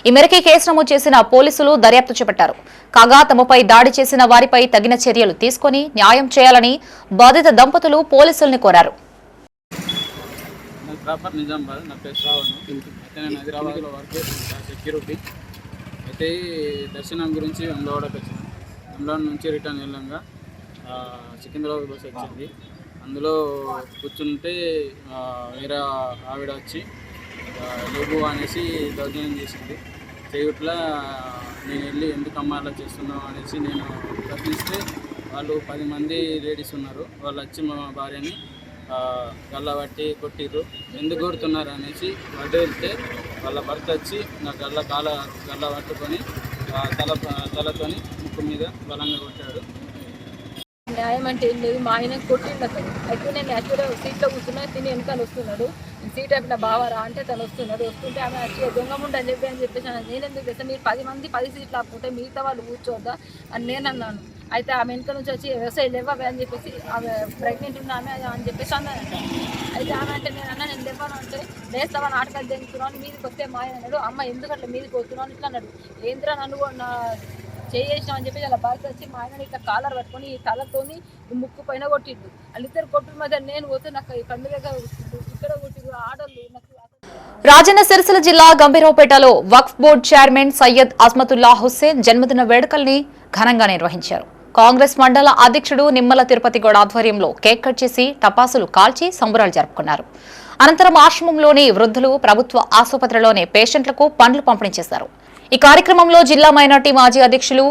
ఈ మేరకు కేసు నమోదు చేసిన పోలీసులు దర్యాప్తు చేపట్టారు. కాగా తమపై దాడి చేసిన వారిపై తగిన చర్యలు తీసుకుని న్యాయం చేయాలని బాధిత దంపతులు పోలీసుల్ని కోరారు. ప్రాపర్ నిజామాబాద్, నా పేరు శ్రావణ్. అయితే నేను హైదరాబాద్లో వర్క్ చేస్తున్నాను సెక్యూరిటీ. అయితే దర్శనం గురించి వెమ్లవాడకి వచ్చినాను. వెమ్లవాడ నుంచి రిటర్న్ వెళ్ళంగా సికింద్రాబాద్ బస్ వచ్చింది. అందులో కూర్చుంటే వేరే ఆవిడ వచ్చి లేవు అనేసి దౌర్జన్యం చేసింది. చేయట్లా నేను వెళ్ళి ఎందుకు అమ్మ అలా చేస్తున్నావు అనేసి నేను ప్రశ్నిస్తే వాళ్ళు 10 మంది లేడీస్ ఉన్నారు. వాళ్ళు వచ్చి మా భార్యని గల్ల పట్టి కొట్టిర్రు. ఎందుకు కొడుతున్నారు అనేసి అడ్డు వెళ్తే వాళ్ళ భర్త వచ్చి నా గల్ల పట్టుకొని తలతోని ముక్కు మీద బలంగా కొట్టాడు. న్యాయం అంటే ఏం లేదు, మా ఆయన కొట్టిండు అతను. అయితే నేను యాక్చువల్గా సీట్లో కూర్చున్నా, తిని వెనకాల వస్తున్నాడు. సీట్ అయిపోయిన బావారా అంటే తను వస్తున్నాడు. వస్తుంటే ఆమె వచ్చి దొంగముండ అని చెప్పేసి నేను ఎందుకు చేస్తాను, మీరు 10 మంది 10 సీట్లు ఆపుకుంటే మిగతా వాళ్ళు కూర్చోద్దా అని నేను అన్నాను. అయితే ఆమె వెనక నుంచి వచ్చి వ్యవసాయం లేవా అని చెప్పేసి, ఆమె ప్రెగ్నెంట్ ఉన్న ఆమె అని చెప్పేసి అన్నానంట. అయితే ఆమె అంటే నేను అన్నా నేను లేవాను అంటే లేస్తావా నాటకాలు దిగుతున్నాను, మీదికి వస్తే మా ఆయన అన్నాడు. అమ్మ ఎందుకు అట్లా మీదికి వస్తున్నాను ఇట్లా అన్నాడు. ఏంద్రా నన్ను నా చేసినాం అని చెప్పి అలా భర్త వచ్చి మా ఆయన ఇట్లా కాలర్ పట్టుకొని తలతోని ముక్కు పైన కొట్టిండు. వాళ్ళిద్దరు కొట్టిన మధ్య నేను పోతే నాకు కన్ను దగ్గర ఇక్కడ కొట్టిండు. ఆడోళ్ళు నాకు. రాజన్న సిరిసిల్ల జిల్లా గంభీరావుపేటలో వక్ఫ్ బోర్డు చైర్మన్ సయ్యద్ అజ్మతుల్లా హుస్సేన్ జన్మదిన వేడుకల్ని ఘనంగా నిర్వహించారు. కాంగ్రెస్ మండల అధ్యక్షుడు నిమ్మల తిరుపతి గౌడ్ ఆధ్వర్యంలో కేక్ కట్ చేసి టపాసులు కాల్చి సంబరాలు జరుపుకున్నారు. అనంతరం ఆశ్రమంలోని వృద్ధులు ప్రభుత్వ ఆసుపత్రిలోని పేషెంట్లకు పండ్లు పంపిణీ చేశారు. ఈ కార్యక్రమంలో జిల్లా మైనార్టీ మాజీ అధ్యక్షులు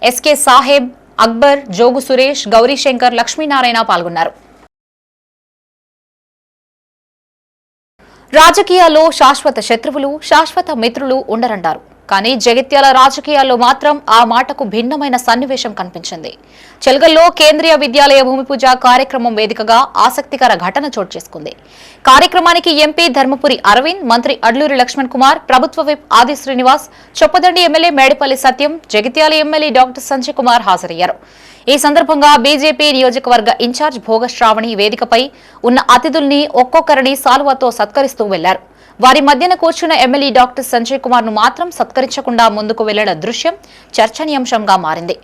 ఎస్కే సాహెబ్, అక్బర్, జోగు సురేష్, గౌరీశంకర్, లక్ష్మీనారాయణ పాల్గొన్నారు. రాజకీయాల్లో శాశ్వత శత్రువులు, శాశ్వత మిత్రులు ఉండరంటారు. కానీ జగిత్యాల రాజకీయాల్లో మాత్రం ఆ మాటకు భిన్నమైన సన్నివేశం కనిపించింది. చెల్గల్లో కేంద్రీయ విద్యాలయ భూమి పూజ కార్యక్రమం వేదికగా ఆసక్తికర ఘటన చోటు చేసుకుంది. కార్యక్రమానికి ఎంపీ ధర్మపురి అరవింద్, మంత్రి అడ్లూరి లక్ష్మణ్ కుమార్, ప్రభుత్వ విప్ ఆది శ్రీనివాస్, చొప్పదండి ఎమ్మెల్యే మేడిపల్లి సత్యం, జగిత్యాల ఎమ్మెల్యే డాక్టర్ సంజయ్ కుమార్ హాజరయ్యారు. ఈ సందర్భంగా బీజేపీ నియోజకవర్గ ఇన్ఛార్జ్ భోగశ్రావణి వేదికపై ఉన్న అతిథుల్ని ఒక్కొక్కరిని సాల్వాతో సత్కరిస్తూ వెళ్లారు. వారి మధ్యన కూర్చున్న ఎమ్మెల్యే డాక్టర్ సంజయ్ కుమార్ ను మాత్రం సత్కరించకుండా ముందుకు వెళ్లడం దృశ్యం చర్చనీయాంశంగా మారింది.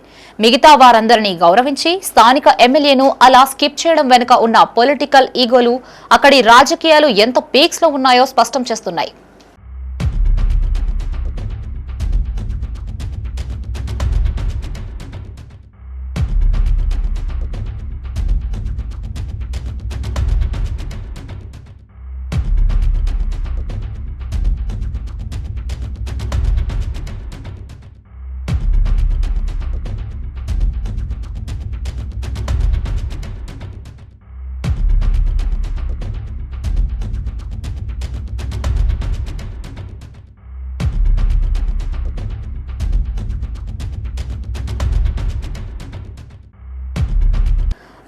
మిగతా వారందరినీ గౌరవించి స్థానిక ఎమ్మెల్యేను అలా స్కిప్ చేయడం వెనుక ఉన్న పొలిటికల్ ఈగోలు అక్కడి రాజకీయాలు ఎంత పీక్స్ లో ఉన్నాయో స్పష్టం చేస్తున్నాయి.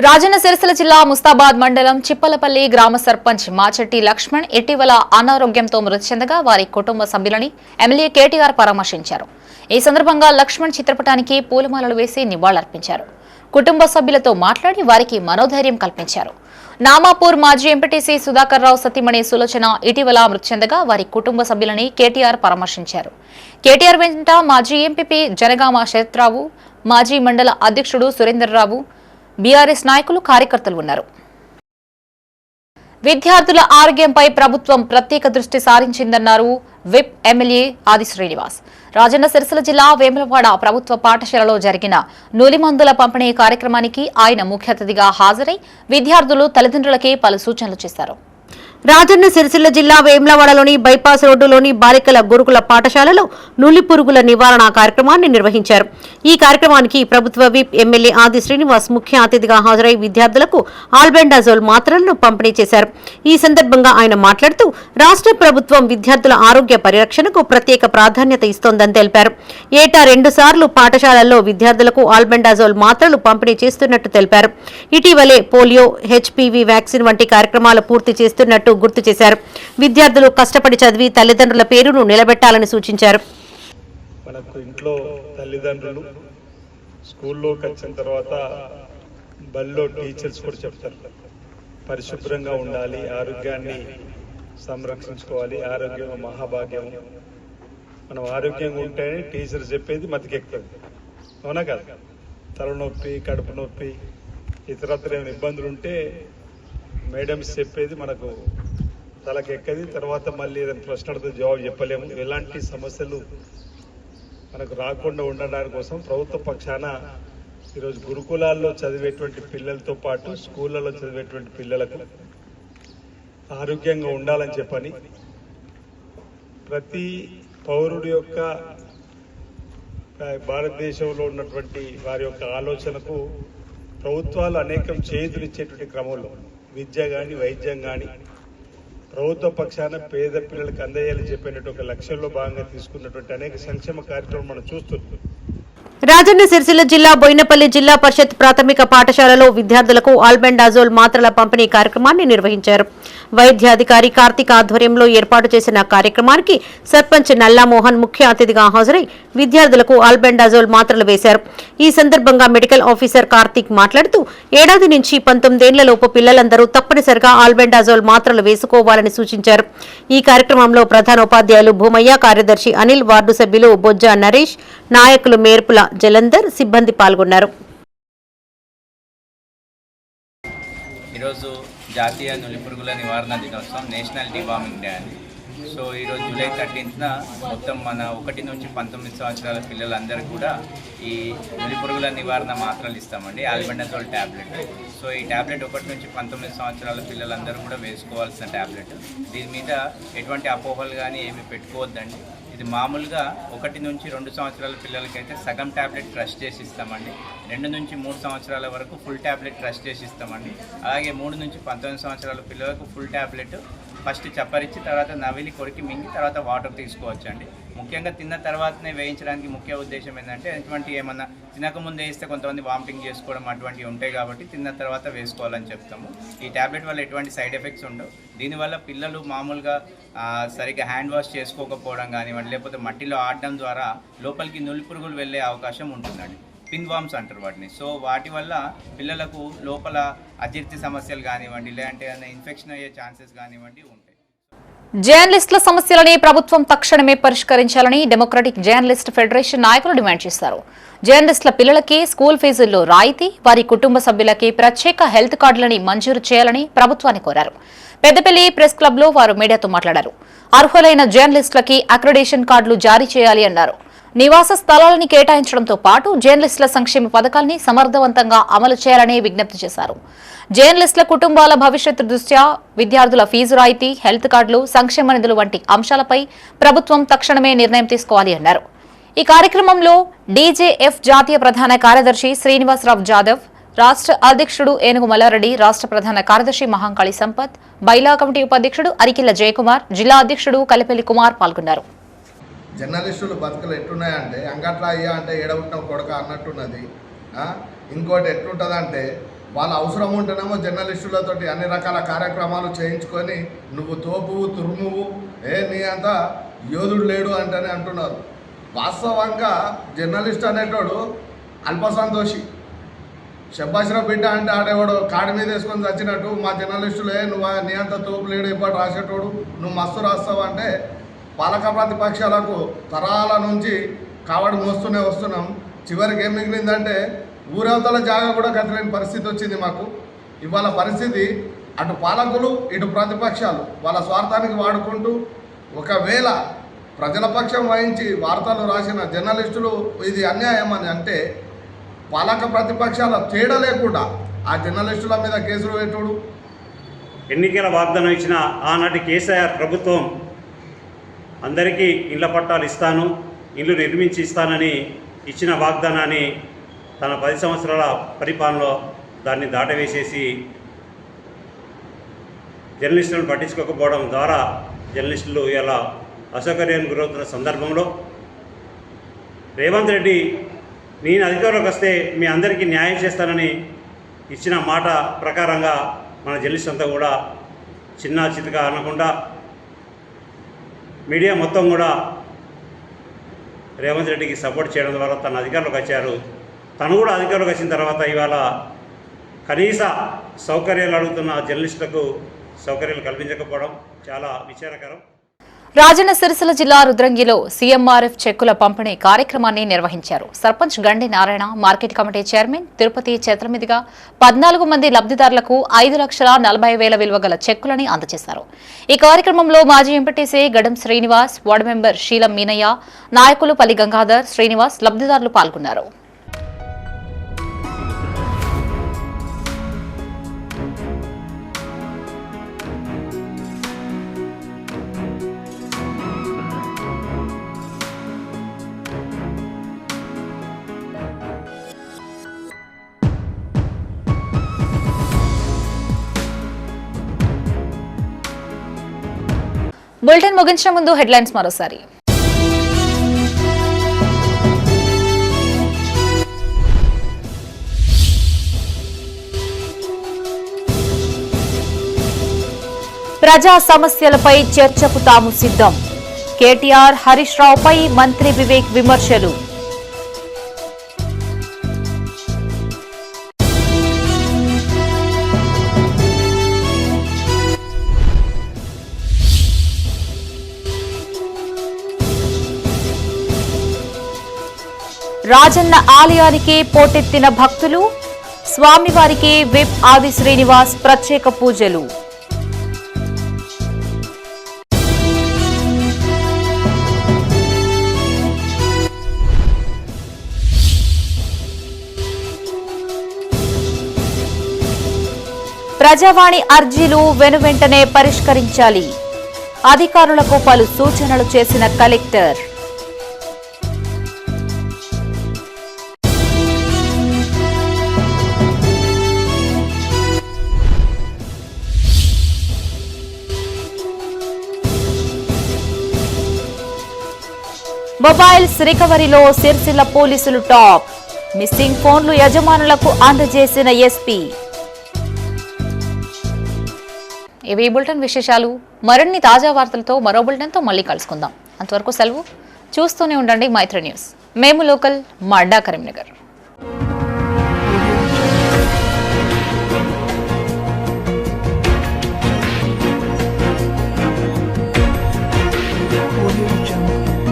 రాజన్న సిరిసిల్ల జిల్లా ముస్తాబాద్ మండలం చిప్పలపల్లి గ్రామ సర్పంచ్ మాచెట్టి లక్ష్మణ్ ఇటీవల అనారోగ్యంతో మృతి చెందగా వారి కుటుంబ సభ్యులని ఎమ్మెల్యే కేటీఆర్ పరామర్శించారు. ఈ సందర్భంగా లక్ష్మణ్ చిత్రపటానికి పూలమాలలు వేసి నివాళులర్పించారు. కుటుంబ సభ్యులతో మాట్లాడి వారికి మనోధైర్యం కల్పించారు. నామాపూర్ మాజీ ఎంపీటీసీ సుధాకర్ రావు సతీమణి సులోచన ఇటీవల మృతి చెందగా వారి కుటుంబ సభ్యులని కేటీఆర్ పరామర్శించారు. కేటీఆర్ వెంట మాజీ ఎంపీపీ జనగామ శరత్రావు, మాజీ మండల అధ్యక్షుడు సురేందర్రావు, బీఆర్ఎస్ నాయకులు, కార్యకర్తలు ఉన్నారు. విద్యార్థుల ఆరోగ్యంపై ప్రభుత్వం ప్రత్యేక దృష్టి సారించిందన్నారు విప్ ఎమ్మెల్యే ఆది శ్రీనివాస్. రాజన్న సిరిసిల్ల జిల్లా వేములవాడ ప్రభుత్వ పాఠశాలలో జరిగిన నూలిమందుల పంపిణీ కార్యక్రమానికి ఆయన ముఖ్య అతిథిగా హాజరై విద్యార్థులు, తల్లిదండ్రులకి పలు సూచనలు చేశారు. రాజన్న సిరిసిల్ల జిల్లా వేములవాడలోని బైపాస్ రోడ్డులోని బాలికల గురుకుల పాఠశాలలో నులి పురుగుల నివారణ కార్యక్రమాన్ని నిర్వహించారు. ఈ కార్యక్రమానికి ప్రభుత్వ విప్ ఎమ్మెల్యే ఆది శ్రీనివాస్ ముఖ్య అతిథిగా హాజరై విద్యార్థులకు ఆల్బెండాజోల్ మాత్రలను పంపిణీ చేశారు. ఈ సందర్భంగా ఆయన మాట్లాడుతూ రాష్ట్ర ప్రభుత్వం విద్యార్థుల ఆరోగ్య పరిరక్షణకు ప్రత్యేక ప్రాధాన్యత ఇస్తోందని తెలిపారు. ఏటా 2 సార్లు పాఠశాలల్లో విద్యార్థులకు ఆల్బెండాజోల్ మాత్రలు పంపిణీ చేస్తున్నట్టు తెలిపారు. ఇటీవలే పోలియో, హెచ్పివి వ్యాక్సిన్ వంటి కార్యక్రమాలు పూర్తి చేస్తున్నట్టు గుర్తు చేశారు. విద్యార్థులు కష్టపడి చదివి తల్లిదండ్రుల పేరును నిలబెట్టాలని సూచించారు. మనకు ఇంట్లో తల్లిదండ్రులు, స్కూల్లోకి వచ్చిన తర్వాత బడిలో టీచర్స్ కూడా చెప్తారు, పరిశుభ్రంగా ఉండాలి, ఆరోగ్యాన్ని సంరక్షించుకోవాలి, ఆరోగ్యం మహాభాగ్యం. మనం ఆరోగ్యంగా ఉంటేనే టీచర్ చెప్పేది మతికెక్కుతుంది. అవునా కదా? తలనొప్పి, కడుపు నొప్పి, ఇతరత్ర ఏమైనా ఇబ్బందులు ఉంటే మేడమ్స్ చెప్పేది మనకు తలకెక్కది. తర్వాత మళ్ళీ ఏదైనా ప్రశ్న అడిగితే జవాబు చెప్పలేము. ఎలాంటి సమస్యలు మనకు రాకుండా ఉండడానికి కోసం ప్రభుత్వ పక్షాన ఈరోజు గురుకులాల్లో చదివేటువంటి పిల్లలతో పాటు స్కూళ్ళలో చదివేటువంటి పిల్లలకు ఆరోగ్యంగా ఉండాలని చెప్పని ప్రతి పౌరుడి యొక్క భారతదేశంలో ఉన్నటువంటి వారి యొక్క ఆలోచనకు ప్రభుత్వాలు అనేకం చేతులిచ్చేటువంటి క్రమంలో విద్య కానీ, వైద్యం కానీ ప్రభుత్వ పక్షాన పేద పిల్లలకు అందజేయాలని చెప్పినట్టు ఒక లక్ష్యంలో భాగంగా తీసుకున్నటువంటి అనేక సంక్షేమ కార్యక్రమాలు మనం చూస్తున్నాం. రాజన్న సిరిసిల్ల జిల్లా బోయినపల్లి జిల్లా పరిషత్ ప్రాథమిక పాఠశాలలో విద్యార్థులకు ఆల్బెండాజోల్ మాత్రల పంపిణీ కార్యక్రమాన్ని నిర్వహించారు. వైద్యాధికారి కార్తిక్ ఆధ్వర్యంలో ఏర్పాటు చేసిన కార్యక్రమానికి సర్పంచ్ నల్లామోహన్ ముఖ్య అతిథిగా హాజరై విద్యార్థులకు ఆల్బెండాజోల్ మాత్రలు వేశారు. ఈ సందర్భంగా మెడికల్ ఆఫీసర్ కార్తిక్ మాట్లాడుతూ ఏడాది నుంచి 19 ఏళ్లలోపు పిల్లలందరూ తప్పనిసరిగా ఆల్బెండాజోల్ మాత్రలు వేసుకోవాలని సూచించారు. ఈ కార్యక్రమంలో ప్రధానోపాధ్యాయులు భూమయ్య, కార్యదర్శి అనిల్, వార్డు సభ్యులు బొజ్జ నరేష్, నాయకులు మేర్పుల జలంధర్, సిబ్బంది పాల్గొన్నారు. ఈరోజు జాతీయ నులిపురుగుల నివారణ దినోత్సవం, నేషనల్ డివార్మింగ్ డే అండి. సో ఈరోజు జూలై 13న మొత్తం మన 1 నుంచి 19 సంవత్సరాల పిల్లలందరికీ కూడా ఈ నులిపురుగుల నివారణ మాత్రలు ఇస్తామండి, ఆల్బెండాజోల్ ట్యాబ్లెట్. సో ఈ ట్యాబ్లెట్ 1 నుంచి 19 సంవత్సరాల పిల్లలందరూ కూడా వేసుకోవాల్సిన ట్యాబ్లెట్. దీని మీద ఎటువంటి అపోహలు కానీ ఏమి పెట్టుకోవద్దండి. ఇది మామూలుగా 1 నుంచి 2 సంవత్సరాల పిల్లలకైతే సగం ట్యాబ్లెట్ క్రష్ చేసి ఇస్తామండి. 2 నుంచి 3 సంవత్సరాల వరకు ఫుల్ ట్యాబ్లెట్ క్రష్ చేసి ఇస్తామండి. అలాగే 3 నుంచి 19 సంవత్సరాల పిల్లలకు ఫుల్ ట్యాబ్లెట్ ఫస్ట్ చప్పరిచ్చి తర్వాత నవిలి కొరికి మింగి తర్వాత వాటర్ తీసుకోవచ్చండి. ముఖ్యంగా తిన్న తర్వాతనే వేయించడానికి ముఖ్య ఉద్దేశం ఏంటంటే ఎటువంటి ఏమన్నా తినకముందు వేస్తే కొంతమంది వామిటింగ్ చేసుకోవడం అటువంటివి ఉంటాయి కాబట్టి తిన్న తర్వాత వేసుకోవాలని చెప్తాము. ఈ ట్యాబ్లెట్ వల్ల ఎటువంటి సైడ్ ఎఫెక్ట్స్ ఉండవు. దీనివల్ల పిల్లలు మామూలుగా సరిగ్గా హ్యాండ్ వాష్ చేసుకోకపోవడం కానివ్వండి, లేకపోతే మట్టిలో ఆడడం ద్వారా లోపలికి నులిపురుగులు వెళ్ళే అవకాశం ఉంటుందండి. పిన్ వామ్స్ అంటారు వాటిని. సో వాటి వల్ల పిల్లలకు లోపల అజీర్తి సమస్యలు కానివ్వండి, లేదంటే ఇన్ఫెక్షన్ అయ్యే ఛాన్సెస్ కానివ్వండి ఉంటాయి. జర్నలిస్టుల సమస్యలని ప్రభుత్వం తక్షణమే పరిష్కరించాలని డెమోక్రటిక్ జర్నలిస్ట్ ఫెడరేషన్ నాయకులు డిమాండ్ చేశారు. జర్నలిస్టుల పిల్లలకి స్కూల్ ఫీజుల్లో రాయితీ, వారి కుటుంబ సభ్యులకి ప్రత్యేక హెల్త్ కార్డులని మంజూరు చేయాలని ప్రభుత్వాన్ని కోరారు. పెద్దపల్లి ప్రెస్ క్లబ్ లో వారు మీడియాతో మాట్లాడారు. అర్హులైన జర్నలిస్టులకి అక్రెడిటేషన్ కార్డులు జారీ చేయాలి అన్నారు. నివాస స్థలాలని కేటాయించడంతో పాటు జర్నలిస్టుల సంక్షేమ పథకాల్ని సమర్థవంతంగా అమలు చేయాలని విజ్ఞప్తి చేశారు. జర్నలిస్టుల కుటుంబాల భవిష్యత్తు దృష్ట్యా విద్యార్థుల ఫీజు రాయితీ, హెల్త్ కార్డులు, సంక్షేమ నిధులు వంటి అంశాలపై ప్రభుత్వం తక్షణమే నిర్ణయం తీసుకోవాలి అన్నారు. ఈ కార్యక్రమంలో డీజేఎఫ్ జాతీయ ప్రధాన కార్యదర్శి శ్రీనివాసరావు జాదవ్, రాష్ట్ర అధ్యక్షుడు ఏనుగు మల్లారెడ్డి, రాష్ట్ర ప్రధాన కార్యదర్శి మహాంకాళి సంపత్, బైలా కమిటీ ఉపాధ్యక్షుడు అరికిల్ల జయకుమార్, జిల్లా అధ్యక్షుడు కలిపెల్లి కుమార్ పాల్గొన్నారు. జర్నలిస్టులు బతుకులు ఎట్లున్నాయంటే అంగట్లా అయ్యా అంటే ఏడబుట్టిన కొడక అన్నట్టున్నది. ఇంకోటి ఎట్లుంటుందంటే వాళ్ళ అవసరం ఉంటేనేమో జర్నలిస్టులతోటి అన్ని రకాల కార్యక్రమాలు చేయించుకొని నువ్వు తోపువు తురుమువు నీ అంత యోధుడు లేడు అంటేనే అంటున్నారు. వాస్తవంగా జర్నలిస్ట్ అనేటోడు అల్పసంతోషి. శబ్బాశ్రావు బిడ్డ అంటే ఆడేవాడు కాడి మీద వేసుకొని చచ్చినట్టు మా జర్నలిస్టులే నువ్వు నీ అంత తోపు లేడు ఇప్పటి రాసేటోడు నువ్వు మస్తు రాస్తావు అంటే పాలక ప్రతిపక్షాలకు తరాల నుంచి కావడి మోస్తూనే వస్తున్నాం. చివరికి ఏం మిగిలిందంటే ఊరవతల జాగా కూడా కట్టలేని పరిస్థితి వచ్చింది మాకు. ఇవాళ పరిస్థితి అటు పాలకులు ఇటు ప్రతిపక్షాలు వాళ్ళ స్వార్థానికి వాడుకుంటూ ఒకవేళ ప్రజల పక్షం వహించి వార్తలు రాసిన జర్నలిస్టులు ఇది అన్యాయం అని అంటే పాలక ప్రతిపక్షాల తేడా లేకుండా ఆ జర్నలిస్టుల మీద కేసులు పెట్టుడు. ఎన్నికల వాగ్దానం ఇచ్చిన ఆనాటి కేసీఆర్ ప్రభుత్వం అందరికీ ఇళ్ల పట్టాలు ఇస్తాను, ఇల్లు నిర్మించి ఇస్తానని ఇచ్చిన వాగ్దానాన్ని తన 10 సంవత్సరాల పరిపాలనలో దాన్ని దాటవేసేసి జర్నలిస్టులను పట్టించుకోకపోవడం ద్వారా జర్నలిస్టులు ఇలా అసౌకర్యానికి గురవుతున్న సందర్భంలో రేవంత్ రెడ్డి నేను అధికారంలోకి వస్తే మీ అందరికీ న్యాయం చేస్తానని ఇచ్చిన మాట ప్రకారంగా మన జర్నలిస్ట్ అంతా కూడా చిన్న చితగా అనకుండా మీడియా మొత్తం కూడా రేవంత్ రెడ్డికి సపోర్ట్ చేయడం ద్వారా తన అధికారంలోకి వచ్చారు. తను కూడా అధికారంలోకి వచ్చిన తర్వాత ఇవాళ కనీస సౌకర్యాలు అడుగుతున్న జర్నలిస్టులకు సౌకర్యాలు కల్పించకపోవడం చాలా విచారకరం. రాజన్న సిరిసిల్ల జిల్లా రుద్రంగిలో సీఎంఆర్ఎఫ్ చెక్కుల పంపిణీ కార్యక్రమాన్ని నిర్వహించారు. సర్పంచ్ గండి Narayana, market committee chairman Tirupati చేతుల మీదుగా 14 మంది లబ్ధిదారులకు 5,40,000 విలువ గల చెక్కులని అందజేశారు. ఈ కార్యక్రమంలో మాజీ ఎంపీటీసీ గడం శ్రీనివాస్, వార్డు మెంబర్ శీలం మీనయ్య, నాయకులు పల్లి గంగాధర్, శ్రీనివాస్ లబ్ధిదారులు పాల్గొన్నారు. బులెటిన్ ముగించే ముందు హెడ్లైన్స్ మరోసారి. ప్రజా సమస్యలపై చర్చకు తాము సిద్ధం. కేటీఆర్, హరీష్ రావుపై మంత్రి వివేక్ విమర్శలు. రాజన్న ఆలయానికి పోటెత్తిన భక్తులు, స్వామివారికి విప్ ఆది శ్రీనివాస్ ప్రత్యేక పూజలు. ప్రజావాణి అర్జీలు వెనువెంటనే పరిష్కరించాలి. అధికారులకు పలు సూచనలు చేసిన కలెక్టర్. మొబైల్స్ రికవరీలో సిరిసిల్ల పోలీసులు టాప్. మిస్సింగ్ ఫోన్లు యజమానులకు అందజేసిన ఎస్పీ. ఇవి బులెటిన్ విశేషాలు. మరిన్ని తాజా వార్తలతో మరో బులెటిన్తో మళ్ళీ కలుసుకుందాం. అంతవరకు సెలవు. చూస్తూనే ఉండండి మైత్రి న్యూస్. మేము లోకల్, మా అడ్డా కరీంనగర్. Audio Jungle.